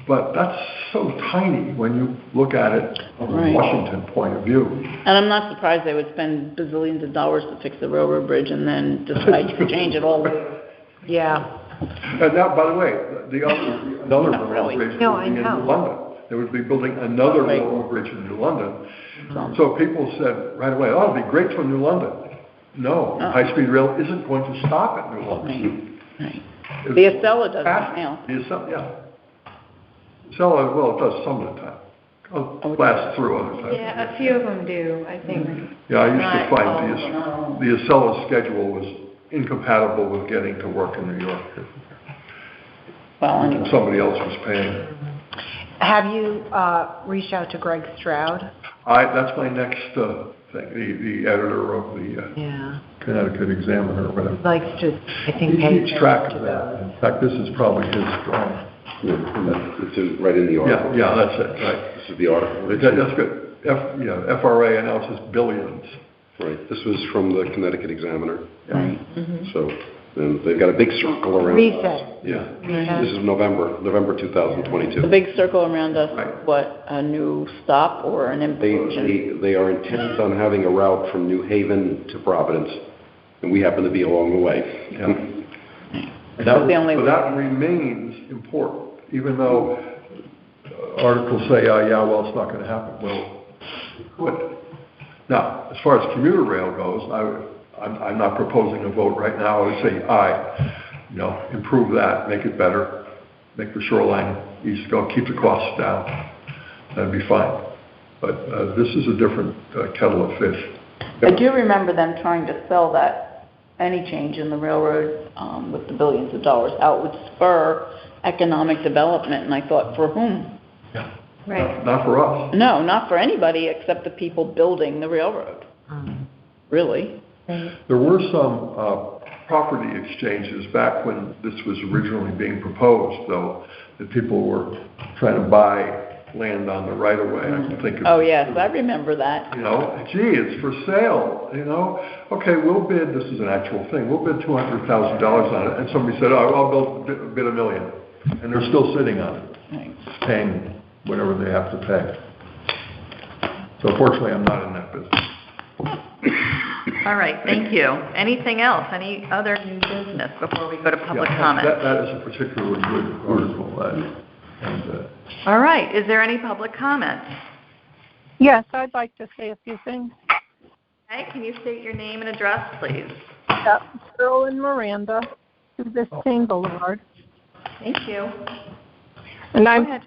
But that's so tiny when you look at it from a Right. Washington point of view. And I'm not surprised they would spend bazillions of dollars to fix the railroad bridge and then decide to change it all. Yeah. And now, by the way, another Not really. railroad bridge No, would I be in know. New London. They would be building another Right. railroad bridge in New London. So- So people said right away, oh, it'd be great for New London. No, Oh. high-speed rail isn't going to stop at New London. Right. The Acela does that now. The Acela, yeah. Acela, well, it does some of the time. It'll blast through other times. Yeah, a few of them do, I think. Yeah, I used Not to find all. the Acela schedule was incompatible with getting to work in New York. Well, And anyway. somebody else was paying. Have you reached out to Greg Stroud? That's my next thing, the editor of the Yeah. Connecticut Examiner or whatever. He likes to, I think, He pay keeps track attention of to that. those. In fact, this is probably his drawing. It's right in the article. Yeah, that's it, right. This is the article. That's good. FRA announces billions. Right, this was from the Connecticut Examiner. Right. So, and they've got a big circle around. Recent. Yeah. This is November The 2022. big circle around us, Right. what, a new stop or an implosion? They are intent on having a route from New Haven to Providence, and we happen to be along the way. Yeah. That's the only But way. that remains important, even though articles say, oh, yeah, well, it's not going to happen. Well, it could. Now, as far as commuter rail goes, I'm not proposing a vote right now. I would say aye. Improve that, make it better, make the shoreline east go, keep the costs down. That'd be fine. But this is a different kettle of fish. I do remember them trying to sell that any change in the railroad with the billions of dollars out would spur economic development, and I thought, for whom? Yeah. Right. Not for us. No, not for anybody except the people building the railroad, really. There were some property exchanges back when this was originally being proposed, though, that people were trying to buy land on the right-of-way. I can think of. Oh, yes, I remember that. Gee, it's for sale, Okay, we'll bid, this is an actual thing, we'll bid $200,000 on it. And somebody said, oh, I'll bid $1 million. And they're still sitting on it, Right. paying whatever they have to pay. So fortunately, I'm not in that business. All right, thank you. Anything else? Any other new business before we go to public Yeah, comment? That is a particularly good article. All right, is there any public comment? Yes, I'd like to say a few things. Okay, can you state your name and address, please? Yep, Carolyn Miranda, 2 Biscayne Boulevard. Thank you. And Go I'm ahead.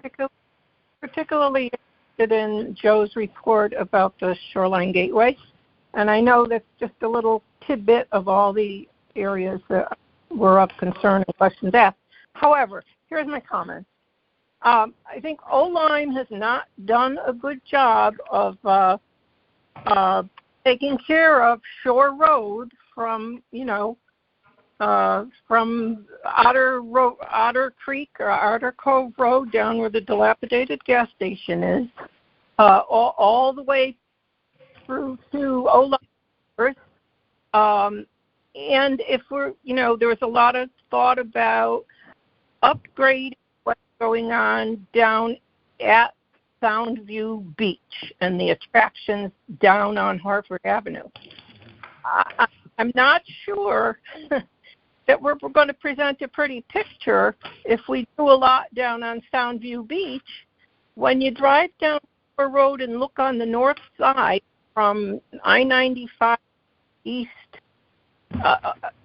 particularly interested in Joe's report about the Shoreline Gateway. And I know that's just a little tidbit of all the areas that were of concern and questions asked. However, here's my comment. I think Oline has not done a good job of taking care of Shore Road from, from Otter Creek or Otter Cove Road down where the dilapidated gas station is, all the way through to Oline. And if we're, there was a lot of thought about upgrading what's going on down at Soundview Beach and the attractions down on Hartford Avenue. I'm not sure that we're going to present a pretty picture if we do a lot down on Soundview Beach. When you drive down the road and look on the north side from I-95 east,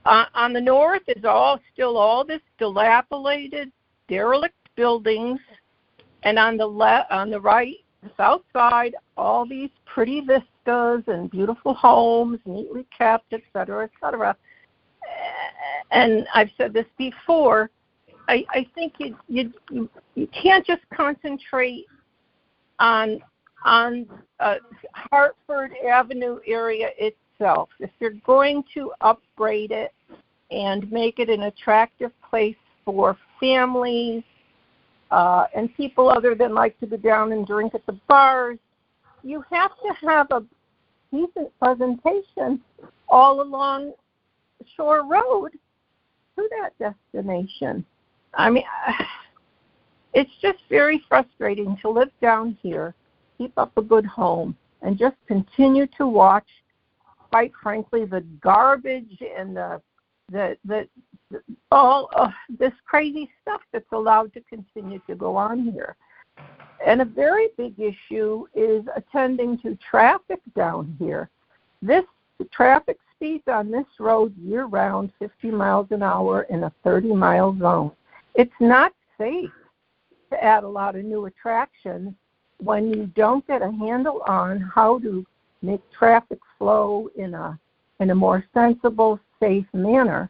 on the north is still all this dilapidated, derelict buildings, and on the right, the south side, all these pretty vistas and beautiful homes, neatly kept, et cetera, et cetera. And I've said this before. I think you can't just concentrate on Hartford Avenue area itself. If you're going to upgrade it and make it an attractive place for families and people other than like to go down and drink at the bars, you have to have a decent presentation all along Shore Road to that destination. I mean, it's just very frustrating to live down here, keep up a good home, and just continue to watch, quite frankly, the garbage and all this crazy stuff that's allowed to continue to go on here. And a very big issue is attending to traffic down here. The traffic speeds on this road year-round, 50 miles an hour in a 30-mile zone. It's not safe to add a lot of new attractions when you don't get a handle on how to make traffic flow in a more sensible, safe manner.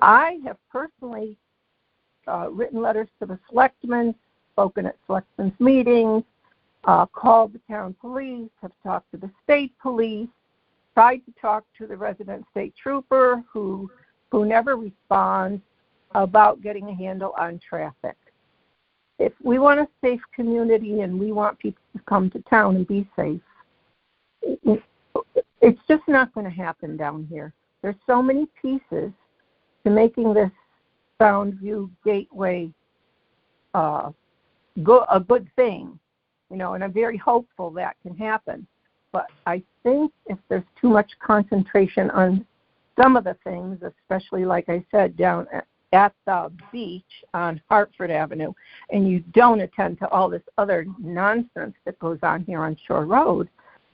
I have personally written letters to the selectmen, spoken at selectmen's meetings, called the town police, have talked to the state police, tried to talk to the resident state trooper who never responds about getting a handle on traffic. If we want a safe community and we want people to come to town and be safe, it's just not going to happen down here. There's so many pieces to making this Soundview Gateway a good thing, and I'm very hopeful that can happen. But I think if there's too much concentration on some of the things, especially, like I said, down at the beach on Hartford Avenue, and you don't attend to all this other nonsense that goes on here on Shore Road,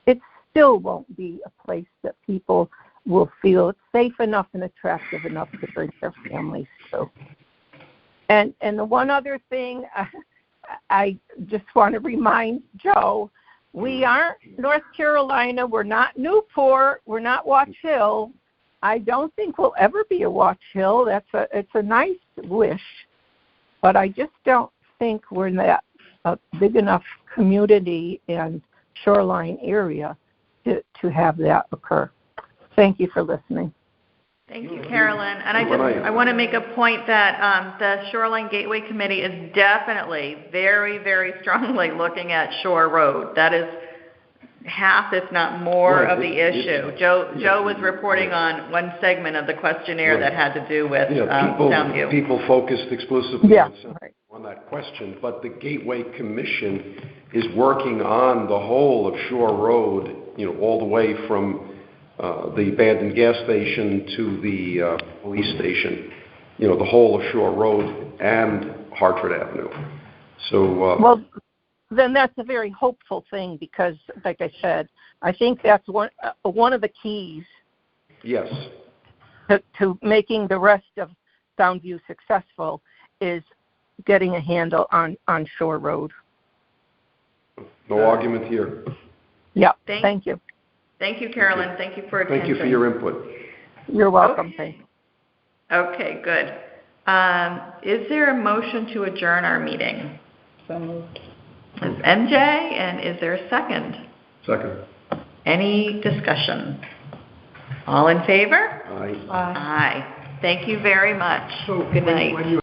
it still won't be a place that people will feel it's safe enough and attractive enough to bring their families to. And the one other thing I just want to remind Joe, we aren't North Carolina, we're not Newport, we're not Watch Hill. I don't think we'll ever be a Watch Hill. It's a nice wish, but I just don't think we're in that big enough community and shoreline area to have that occur. Thank you for listening. Thank you, Carolyn. And I want to make a point that the Shoreline Gateway Committee is definitely very, very strongly looking at Shore Road. That is half, if not more, of the issue. Joe was reporting on one segment of the questionnaire that had to do with Soundview. People focused exclusively on that question, but the Gateway Commission is working on the whole of Shore Road, all the way from the abandoned gas station to the police station, the whole of Shore Road and Hartford Avenue. So, well, then that's a very hopeful thing because, like I said, I think that's one of the keys. Yes. To making the rest of Soundview successful is getting a handle on Shore Road. No argument here. Yeah, Thank- thank you. Thank you, Carolyn. Thank you for attending. Thank you for your input. You're welcome, thank you. Okay, good. Is there a motion to adjourn our meeting? So moved. Is MJ, and is there a second? Second. Any discussion? All in favor? Aye. Aye. Thank you very much. So Good when- night. when you